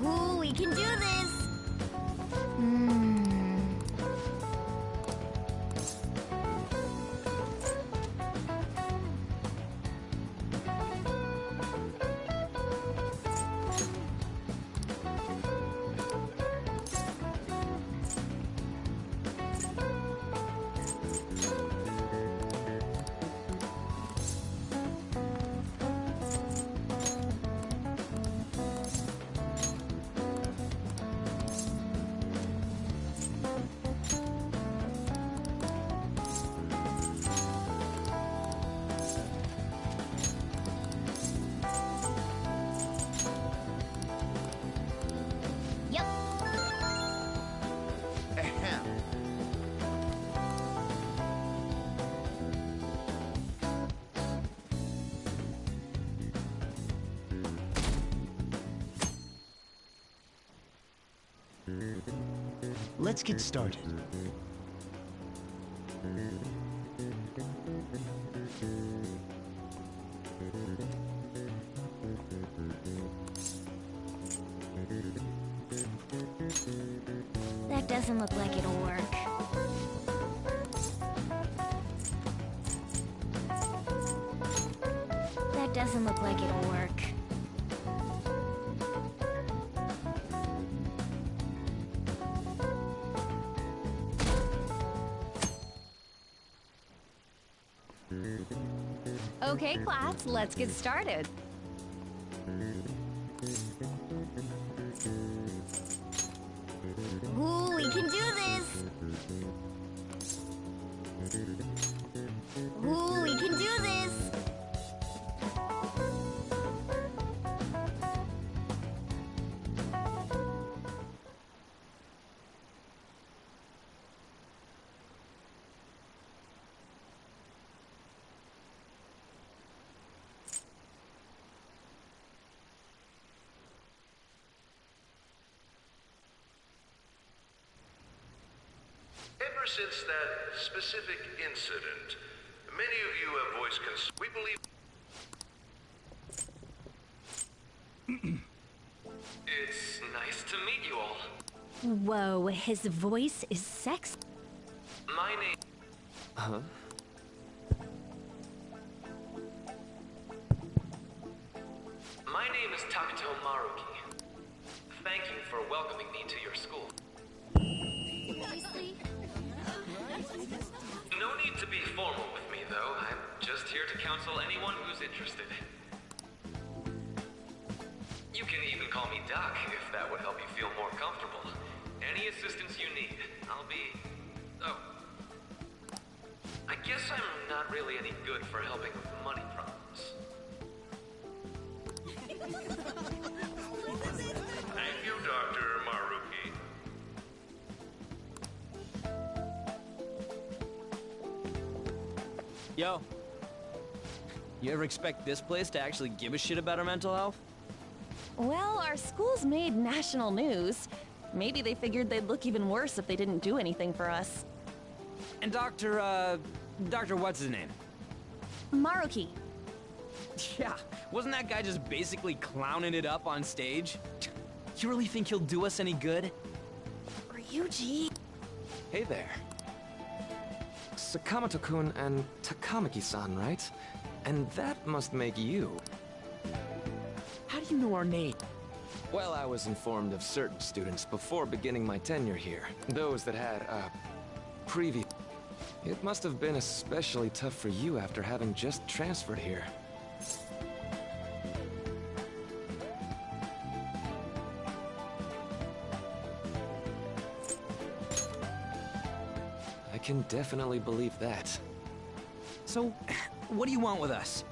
Ooh, we can do this! Yep. Ahem. Let's get started. That doesn't look like it'll work. That doesn't look like it'll work. Okay, class, let's get started. Ooh, we can do this! Ooh, we can do this! Ever since that specific incident, many of you have voiced concern. We believe... It's nice to meet you all. Whoa, his voice is sexy. My name... Huh? My name is Takuto Maruki. Thank you for welcoming me to your school. No need to be formal with me, though. I'm just here to counsel anyone who's interested. You can even call me Doc, if that would help you feel more comfortable. Any assistance you need, I'll be... Oh. I guess I'm not really any good for helping with money problems. Thank you, Dr. Maruki. Yo. You ever expect this place to actually give a shit about our mental health? Well, our school's made national news. Maybe they figured they'd look even worse if they didn't do anything for us. And Dr. what's his name? Maruki. Yeah, wasn't that guy just basically clowning it up on stage? You really think he'll do us any good? Ryuji. Hey there. Sakamoto-kun and Takamaki-san, right? And that must make you. How do you know our name? Well, I was informed of certain students before beginning my tenure here. Those that had, previous... It must have been especially tough for you after having just transferred here. I can definitely believe that. So, what do you want with us?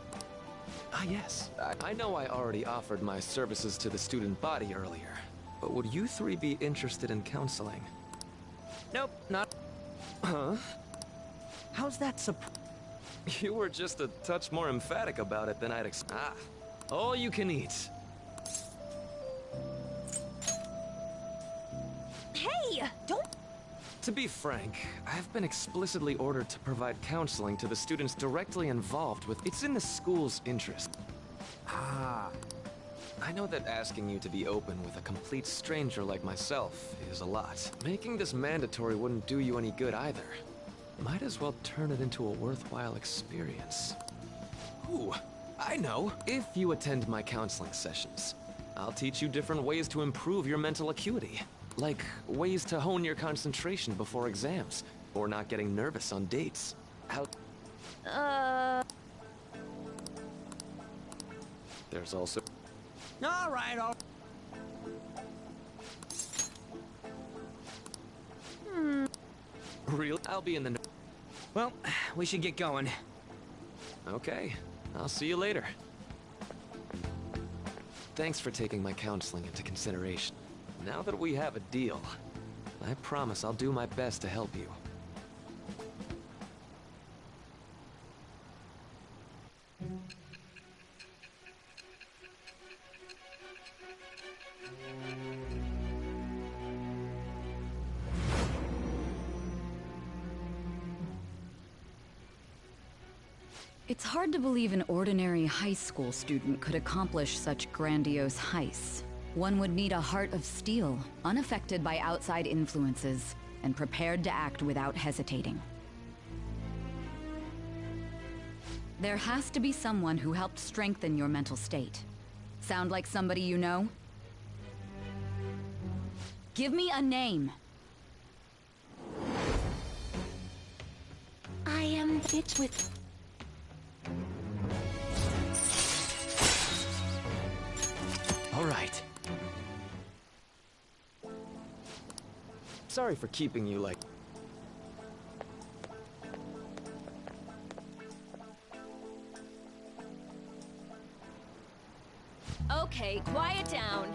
Ah, yes. I know I already offered my services to the student body earlier, but would you three be interested in counseling? Nope, not... Huh? How's that You were just a touch more emphatic about it than I'd Ah, all you can eat. Hey, don't... To be frank, I've been explicitly ordered to provide counseling to the students directly involved with... It's in the school's interest. Ah. I know that asking you to be open with a complete stranger like myself is a lot. Making this mandatory wouldn't do you any good either. Might as well turn it into a worthwhile experience. Ooh, I know. If you attend my counseling sessions, I'll teach you different ways to improve your mental acuity. Like ways to hone your concentration before exams, or not getting nervous on dates. How... There's also... All right. Real? I'll be in the... Well, we should get going. Okay, I'll see you later. Thanks for taking my counseling into consideration. Now that we have a deal, I promise I'll do my best to help you. It's hard to believe an ordinary high school student could accomplish such grandiose heists. One would need a heart of steel, unaffected by outside influences, and prepared to act without hesitating. There has to be someone who helped strengthen your mental state. Sound like somebody you know? Give me a name! I am it with... All right. Sorry for keeping you like... Okay, quiet down.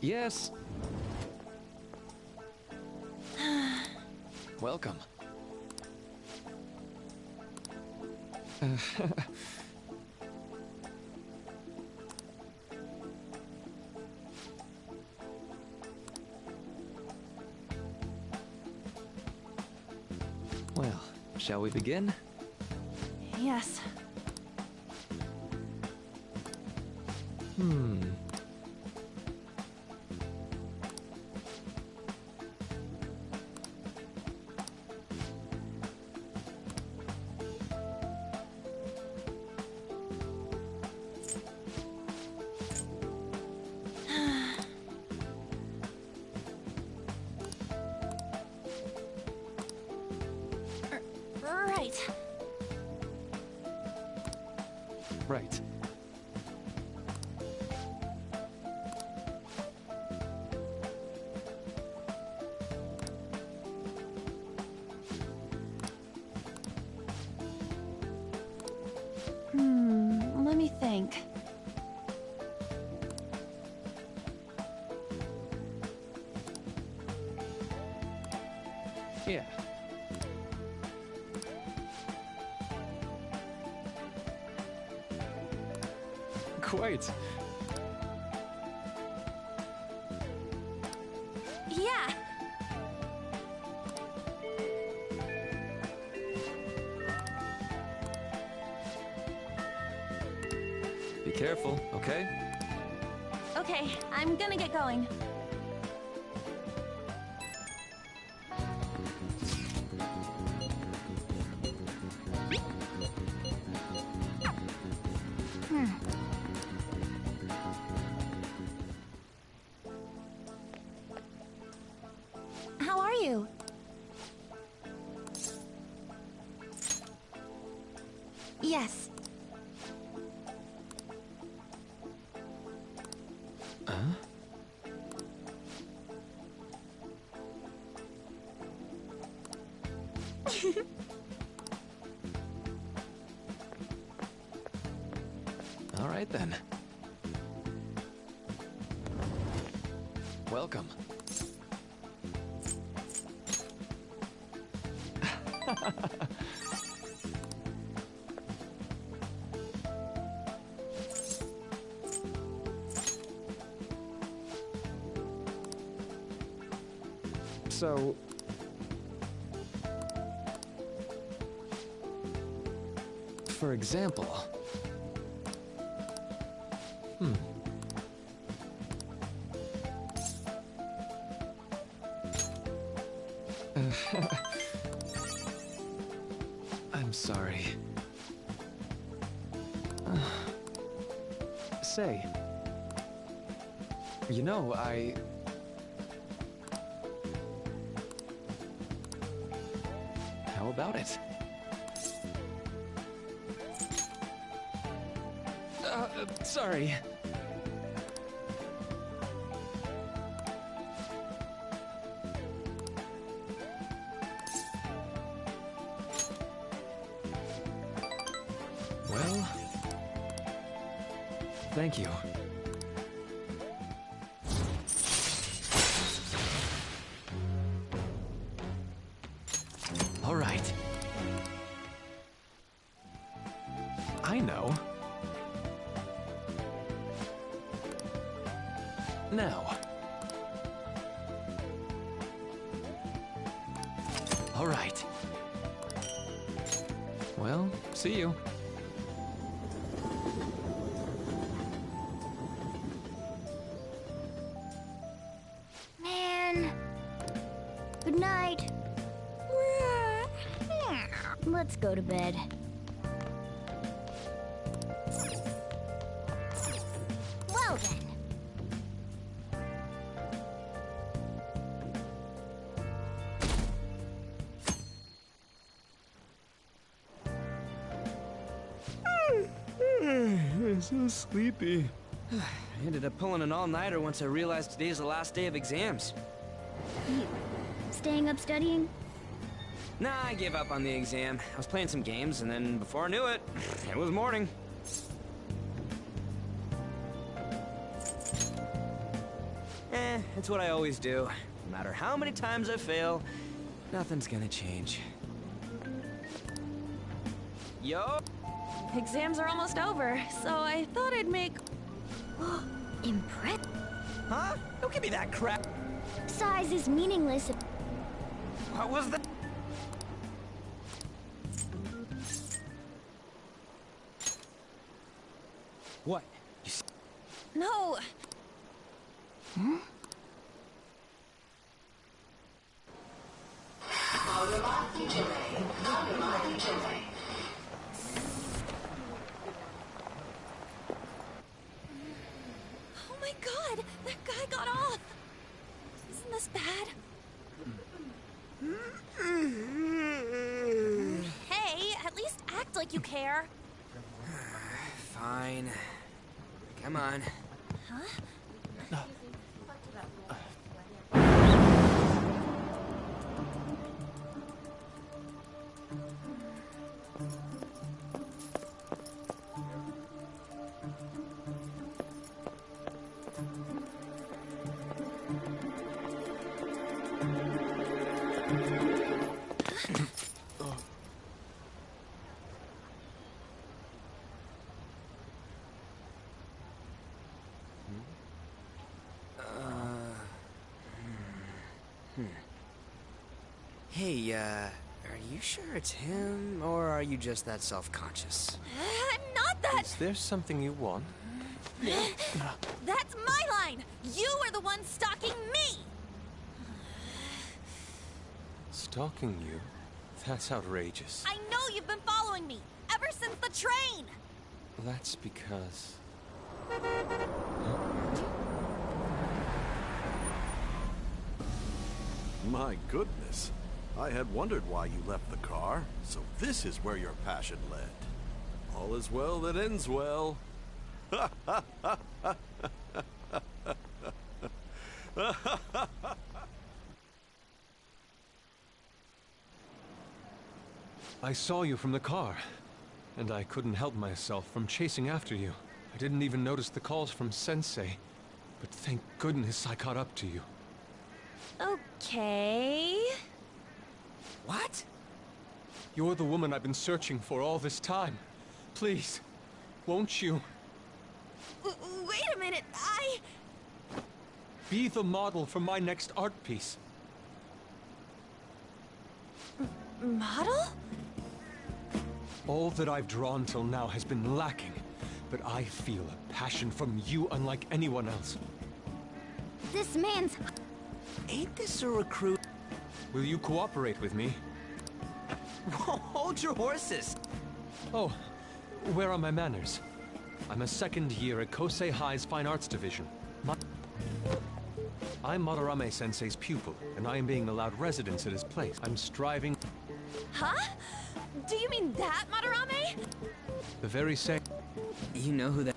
Yes. Welcome. Well, shall we begin? Yes. Right. Right. think. Yeah. Quite. Yeah. Be careful, okay? Okay, I'm gonna get going. How are you? Yes. All right then. Welcome. So... For example... I'm sorry. Say... You know, How about it? Sorry. Well... Thank you. All right. I know. Now. All right. Well, see you. Man. Good night. Let's go to bed. Well then. I'm so sleepy. I ended up pulling an all-nighter once I realized today's the last day of exams. You staying up studying? Nah, I gave up on the exam. I was playing some games, and then before I knew it, it was morning. It's what I always do. No matter how many times I fail, nothing's gonna change. Yo! Exams are almost over, so I thought I'd make... Impress? Huh? Don't give me that crap! Size is meaningless. What was that? What? No! Huh? Oh my god! That guy got off! Isn't this bad? Hey, at least act like you care. Fine. Come on. Huh? Hey, are you sure it's him, or are you just that self-conscious? I'm not that. Is there something you want? That's my line. You are the one stalking me. Stalking you? That's outrageous. I know you've been following me ever since the train. That's because... My goodness. I had wondered why you left the car, so this is where your passion led. All is well that ends well. I saw you from the car, and I couldn't help myself from chasing after you. I didn't even notice the calls from Sensei, but thank goodness I caught up to you. Okay. What? You're the woman I've been searching for all this time. Please, won't you? Wait a minute, Be the model for my next art piece. Model? All that I've drawn till now has been lacking, but I feel a passion from you unlike anyone else. This man's... Ain't this a recruit? Will you cooperate with me? Hold your horses! Oh, where are my manners? I'm a second year at Kosei High's Fine Arts Division. I'm Madarame Sensei's pupil, and I am being allowed residence at his place. I'm striving... Huh? Do you mean that, Madarame? The very same... You know who that...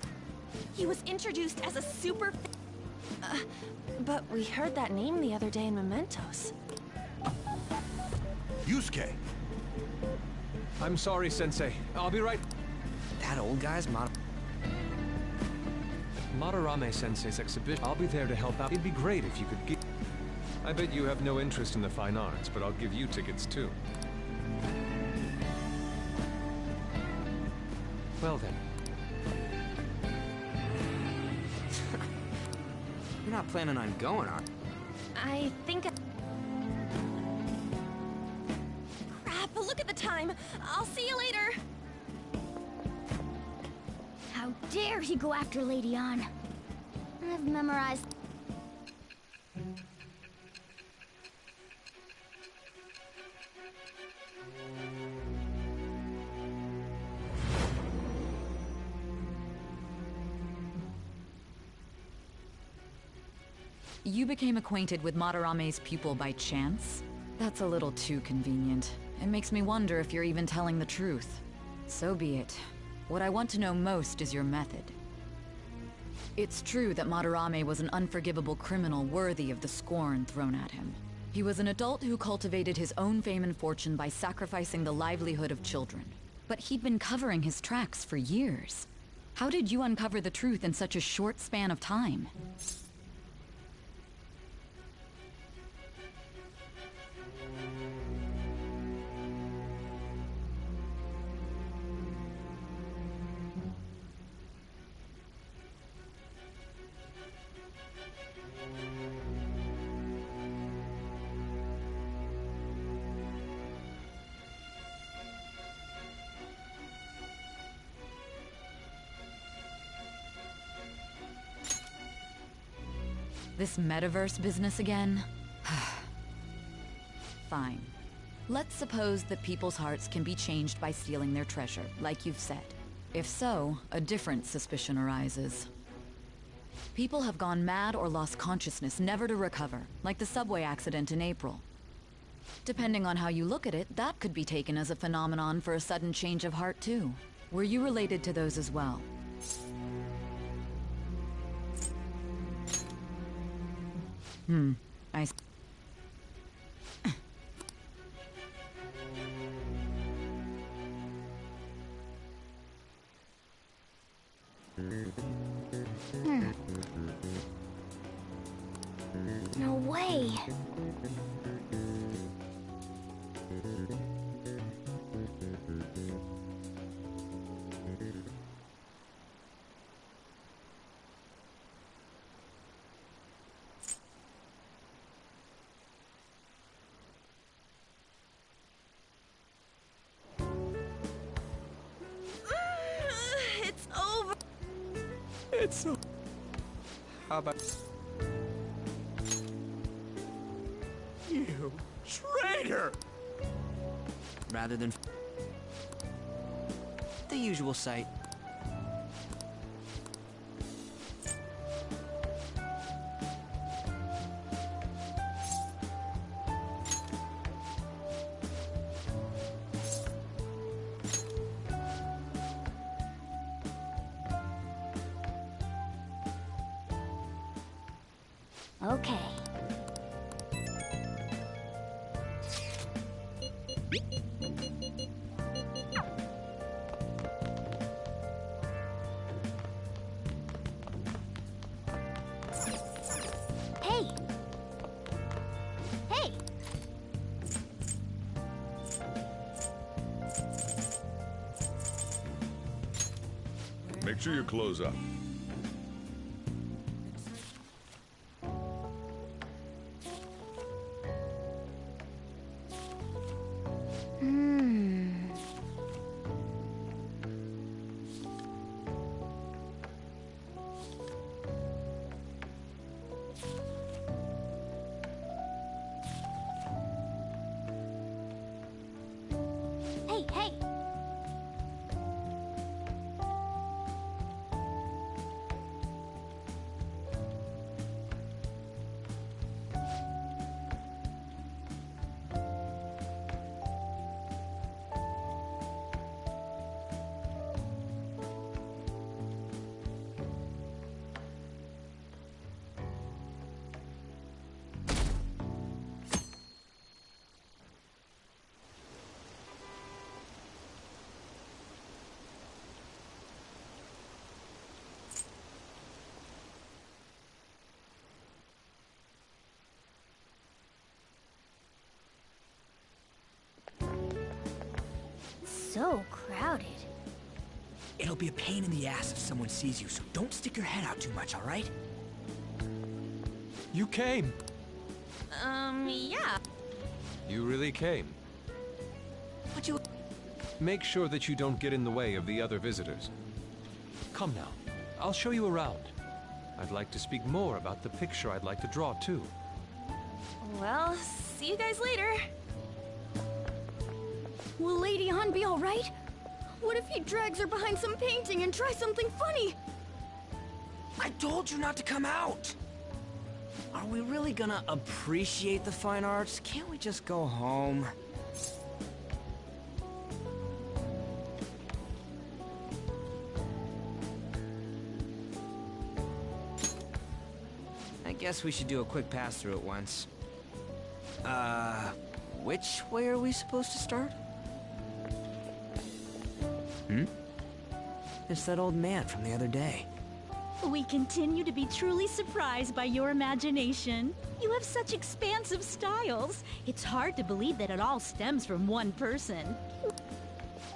He was introduced as a super... but we heard that name the other day in Mementos. Yusuke! I'm sorry, Sensei. I'll be right... That old guy's Madarame Sensei's exhibition. I'll be there to help out. It'd be great if you could give... I bet you have no interest in the fine arts, but I'll give you tickets too. Well then. You're not planning on going, are you? I think... Crap, look at the time. I'll see you later. How dare he go after Lady Ann? I've memorized... You became acquainted with Madarame's pupil by chance? That's a little too convenient. It makes me wonder if you're even telling the truth. So be it. What I want to know most is your method. It's true that Madarame was an unforgivable criminal worthy of the scorn thrown at him. He was an adult who cultivated his own fame and fortune by sacrificing the livelihood of children. But he'd been covering his tracks for years. How did you uncover the truth in such a short span of time? This metaverse business again? Fine. Let's suppose that people's hearts can be changed by stealing their treasure, like you've said. If so, a different suspicion arises. People have gone mad or lost consciousness, never to recover, like the subway accident in April. Depending on how you look at it, that could be taken as a phenomenon for a sudden change of heart too. Were you related to those as well? I see. No way. It's so... How about... You traitor! Rather than... the usual sight. Okay. Hey! Hey! Make sure your clothes up. Hey, hey! So crowded. It'll be a pain in the ass if someone sees you, so don't stick your head out too much, all right? You came. Yeah. You really came. But you... Make sure that you don't get in the way of the other visitors. Come now. I'll show you around. I'd like to speak more about the picture I'd like to draw, too. Well, see you guys later. Will Lady Han be all right? What if he drags her behind some painting and tries something funny? I told you not to come out! Are we really gonna appreciate the fine arts? Can't we just go home? I guess we should do a quick pass-through at once. Which way are we supposed to start? It's that old man from the other day. We continue to be truly surprised by your imagination. You have such expansive styles. It's hard to believe that it all stems from one person.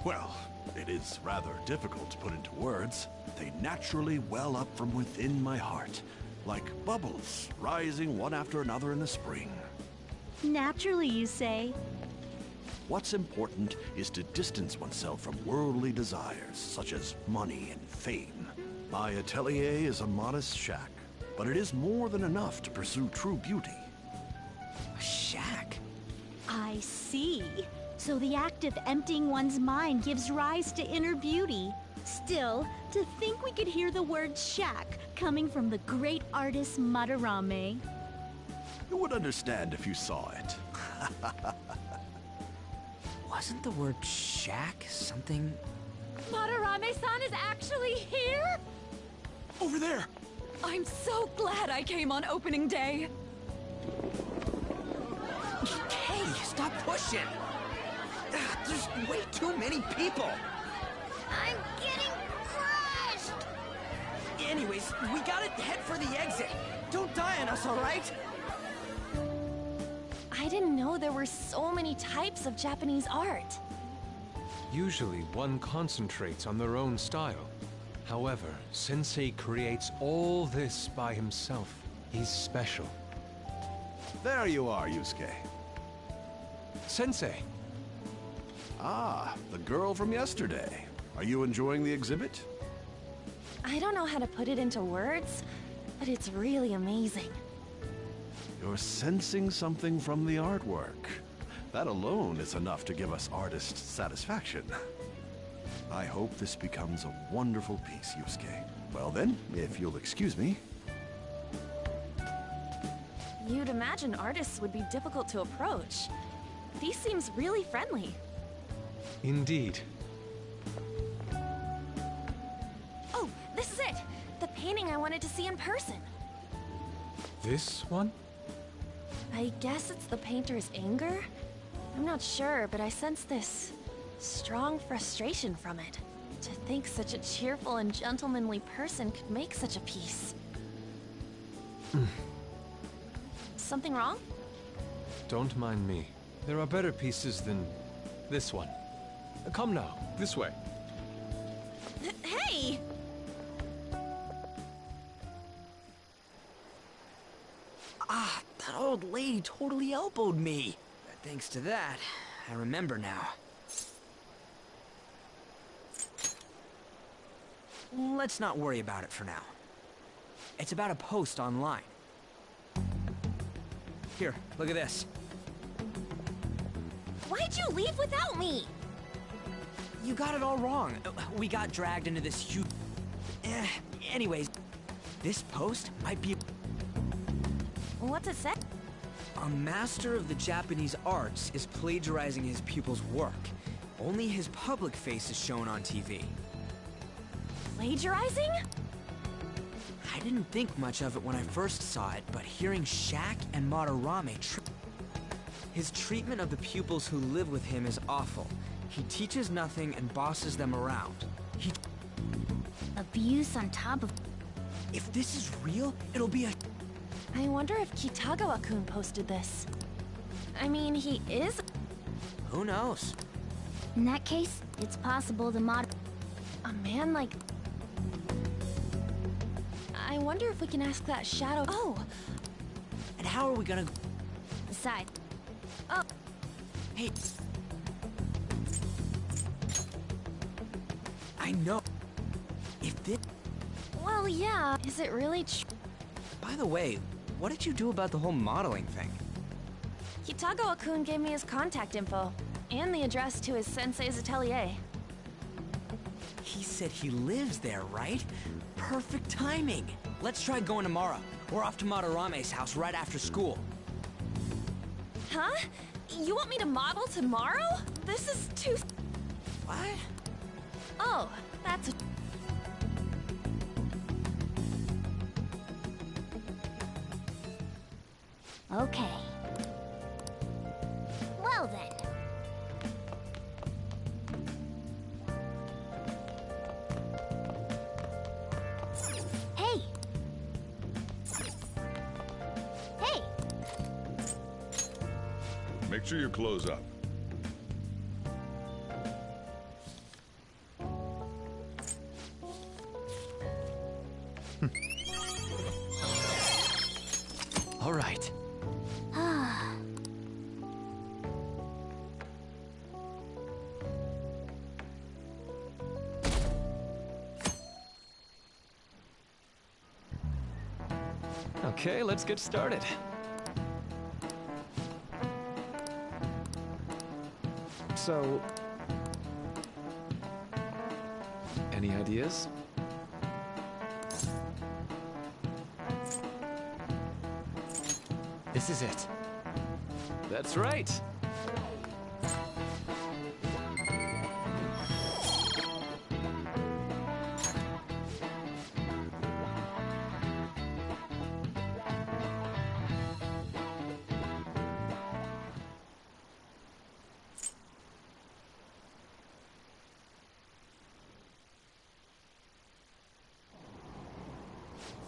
Well, it is rather difficult to put into words. They naturally well up from within my heart, like bubbles rising one after another in the spring. Naturally, you say? What's important is to distance oneself from worldly desires, such as money and fame. My atelier is a modest shack, but it is more than enough to pursue true beauty. A shack? I see. So the act of emptying one's mind gives rise to inner beauty. Still, to think we could hear the word shack coming from the great artist Madarame. You would understand if you saw it. Wasn't the word shack something... Madarame-san is actually here? Over there! I'm so glad I came on opening day. Hey, stop pushing! There's way too many people! I'm getting crushed! Anyways, we gotta head for the exit. Don't die on us, all right? I didn't know there were so many types of Japanese art. Usually, one concentrates on their own style. However, Sensei creates all this by himself. He's special. There you are, Yusuke. Sensei! Ah, the girl from yesterday. Are you enjoying the exhibit? I don't know how to put it into words, but it's really amazing. You're sensing something from the artwork. That alone is enough to give us artists satisfaction. I hope this becomes a wonderful piece, Yusuke. Well then, if you'll excuse me. You'd imagine artists would be difficult to approach. He seems really friendly. Indeed. Oh, this is it! The painting I wanted to see in person. This one? I guess it's the painter's anger? I'm not sure, but I sense this strong frustration from it. To think such a cheerful and gentlemanly person could make such a piece. Something wrong? Don't mind me. There are better pieces than this one. Come now, this way. Hey! Ah, that old lady totally elbowed me. Thanks to that, I remember now. Let's not worry about it for now. It's about a post online. Here, look at this. Why'd you leave without me? You got it all wrong. We got dragged into this huge... Anyways, this post might be... What's it say? A master of the Japanese arts is plagiarizing his pupil's work. Only his public face is shown on TV. Plagiarizing? I didn't think much of it when I first saw it, but hearing Shaq and Madarame his treatment of the pupils who live with him is awful. He teaches nothing and bosses them around. Abuse on top of... If this is real, it'll be a... I wonder if Kitagawa-kun posted this. I mean, he is... Who knows? In that case, it's possible the mod... A man like... I wonder if we can ask that shadow... Oh! And how are we gonna... Besides... Oh! Hey... I know... If this... Well, yeah. Is it really true? By the way, what did you do about the whole modeling thing? Kitagawa-kun gave me his contact info, and the address to his sensei's atelier. He said he lives there, right? Perfect timing! Let's try going tomorrow. We're off to Madarame's house right after school. Huh? You want me to model tomorrow? This is too... What? Oh, that's... Okay. Well then. Hey! Hey! Make sure your clothes up. All right. Okay, let's get started. So... any ideas? This is it. That's right.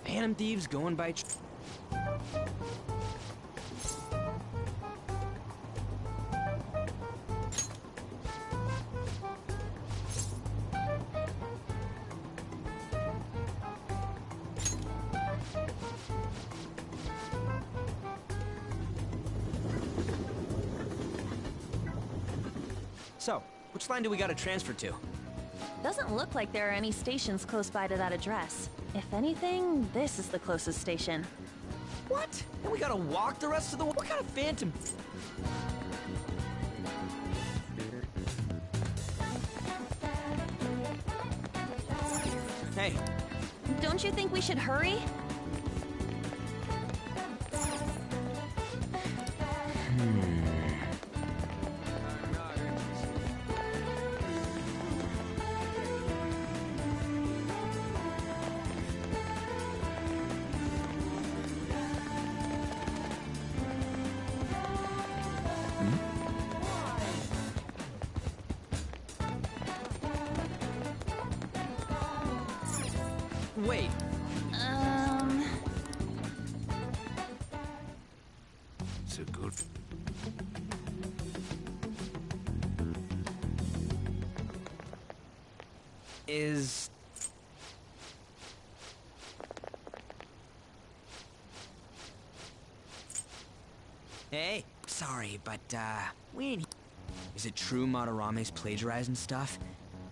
Phantom thieves going by... So, which line do we gotta transfer to? Doesn't look like there are any stations close by to that address. If anything, this is the closest station. What? And we gotta walk the rest of the way? What kind of phantom? Hey. Don't you think we should hurry? Wait. So good. Is... Hey, sorry, but, we ain't... Is it true Madarame's plagiarizing stuff?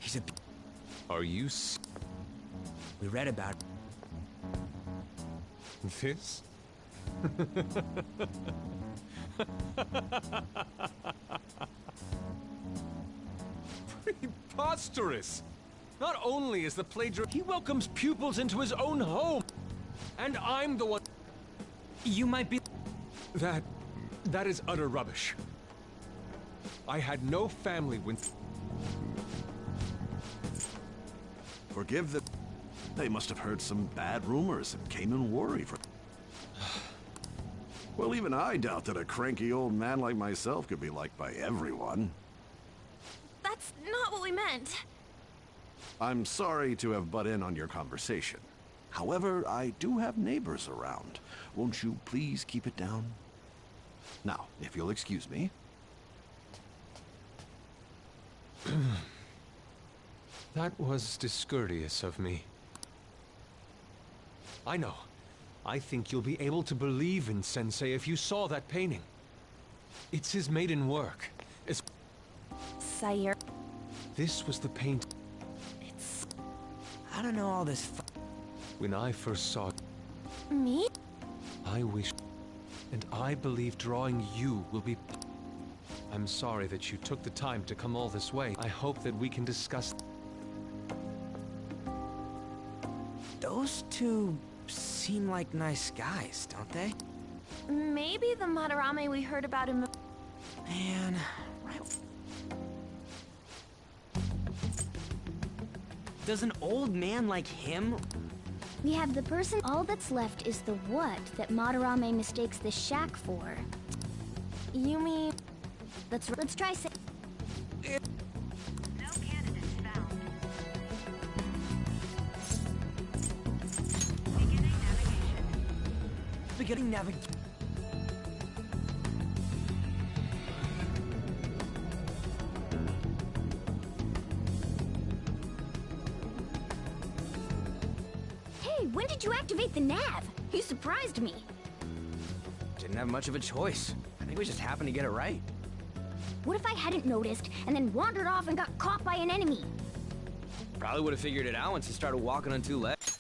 He's a... Are you We read about it. This? Preposterous! Not only is the plagiarist, he welcomes pupils into his own home! And I'm the one... You might be... That is utter rubbish. I had no family when... Forgive the... They must have heard some bad rumors and came in worry for... Well, even I doubt that a cranky old man like myself could be liked by everyone. That's not what we meant. I'm sorry to have butt in on your conversation. However, I do have neighbors around. Won't you please keep it down? Now, if you'll excuse me. That was discourteous of me. I know. I think you'll be able to believe in Sensei if you saw that painting. It's his maiden work. Sire. This was the paint. I don't know all this When I first saw it, Me? I wish... And I believe drawing you will be... I'm sorry that you took the time to come all this way. I hope that we can discuss... Those two seem like nice guys, don't they? Maybe the Madarame we heard about in the... Man, right... Does an old man like him... We have the person. All that's left is the what that Madarame mistakes the shack for. You mean... Let's try say... No candidates found. Beginning navigation. Hey, when did you activate the nav? You surprised me. Didn't have much of a choice. I think we just happened to get it right. What if I hadn't noticed and then wandered off and got caught by an enemy? Probably would have figured it out once he started walking on two legs.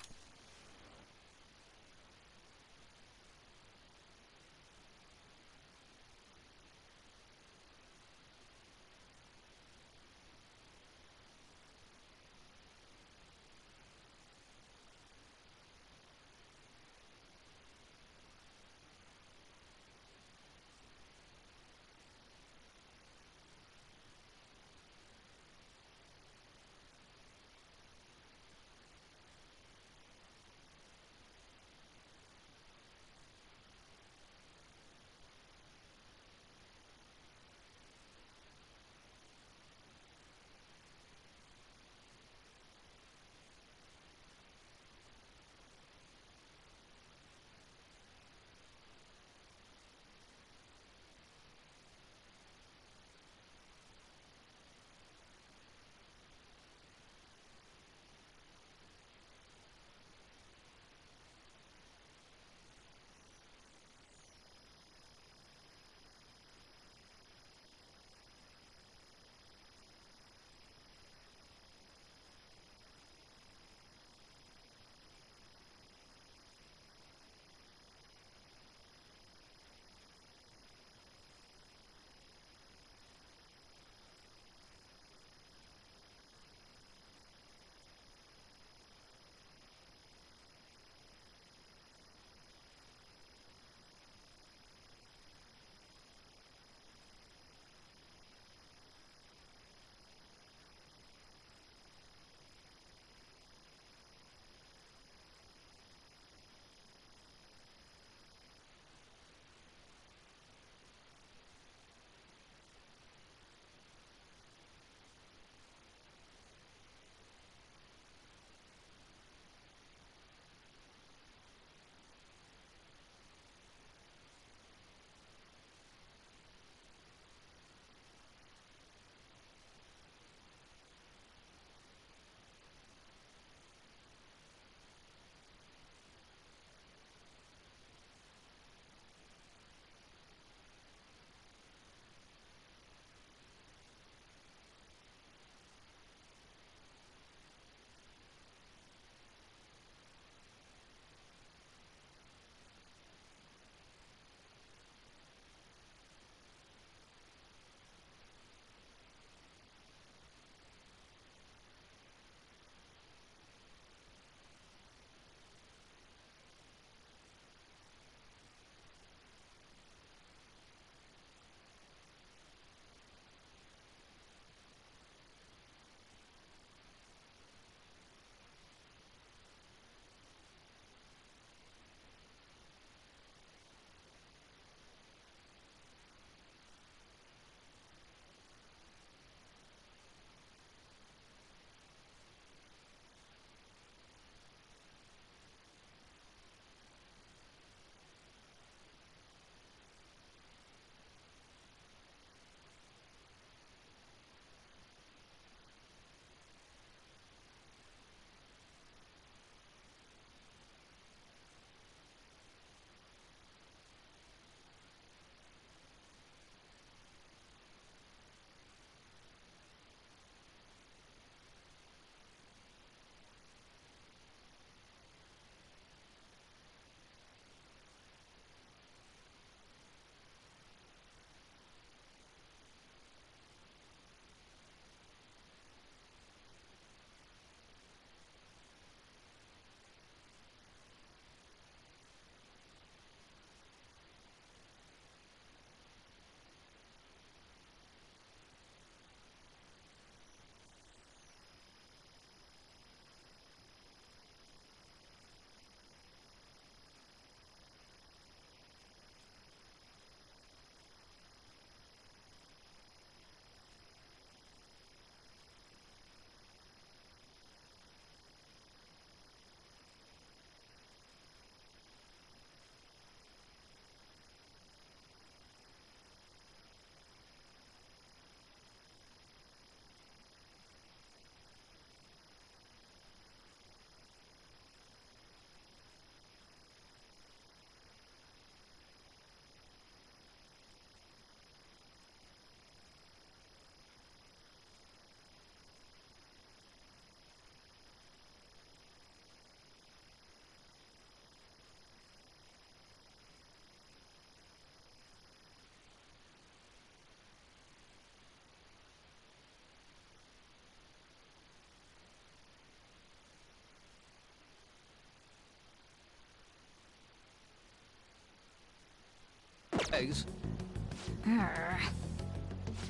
Eggs.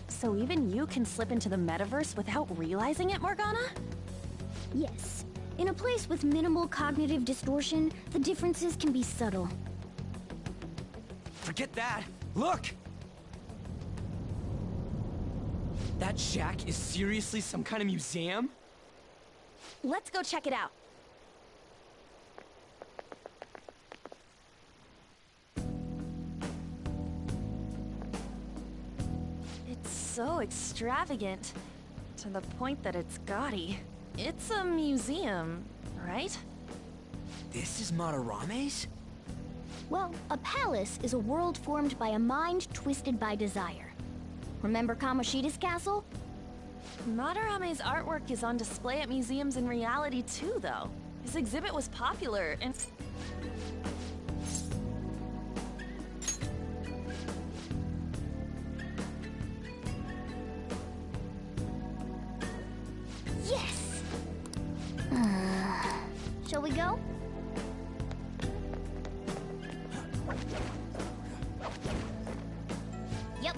So even you can slip into the metaverse without realizing it, Morgana? Yes. In a place with minimal cognitive distortion, the differences can be subtle. Forget that. Look! That shack is seriously some kind of museum? Let's go check it out. It's so extravagant, to the point that it's gaudy. It's a museum, right? This is Madarame's? Well, a palace is a world formed by a mind twisted by desire. Remember Kamoshida's castle? Madarame's artwork is on display at museums in reality too, though. His exhibit was popular, and... Yes! Shall we go? Yep.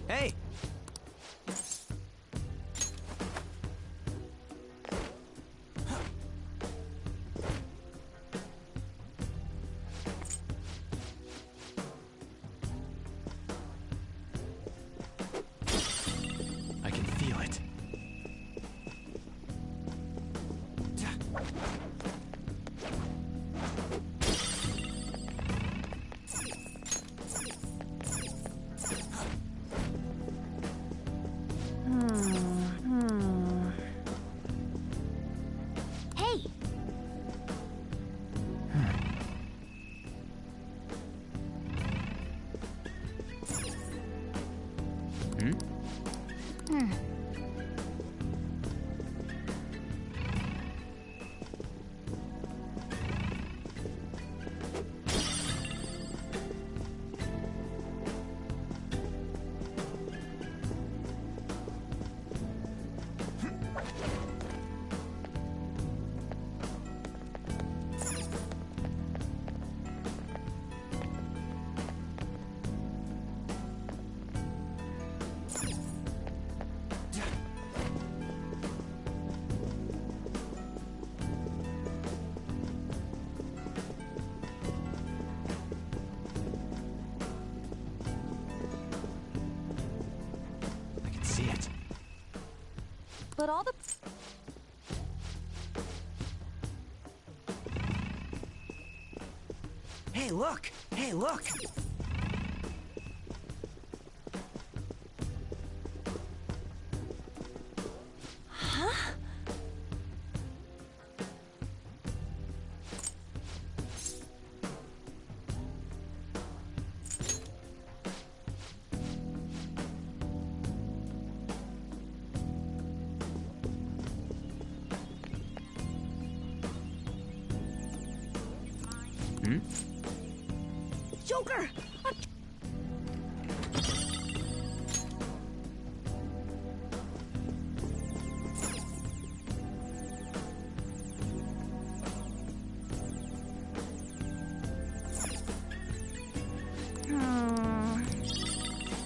Hey! I can feel it. Hey! Hmm. I can see it. But all the... Hey, look! Hey, look! Huh? Hmm? Joker!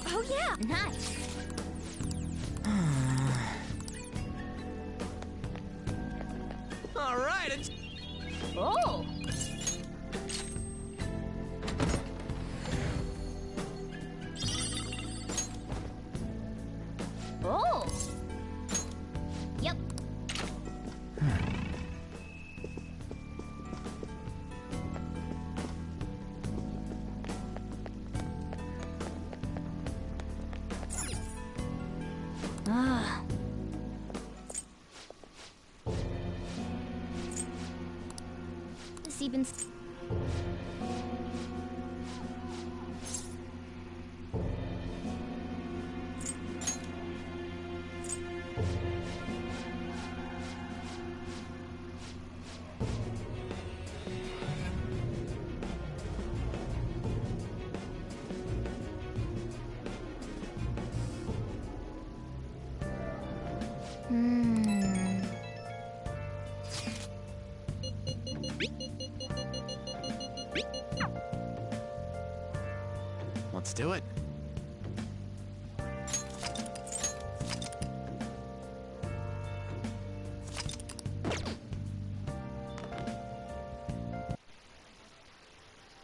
Oh yeah! Nice! All right, it's... Oh! Oh! Yep. Ah. this even... Let's do it.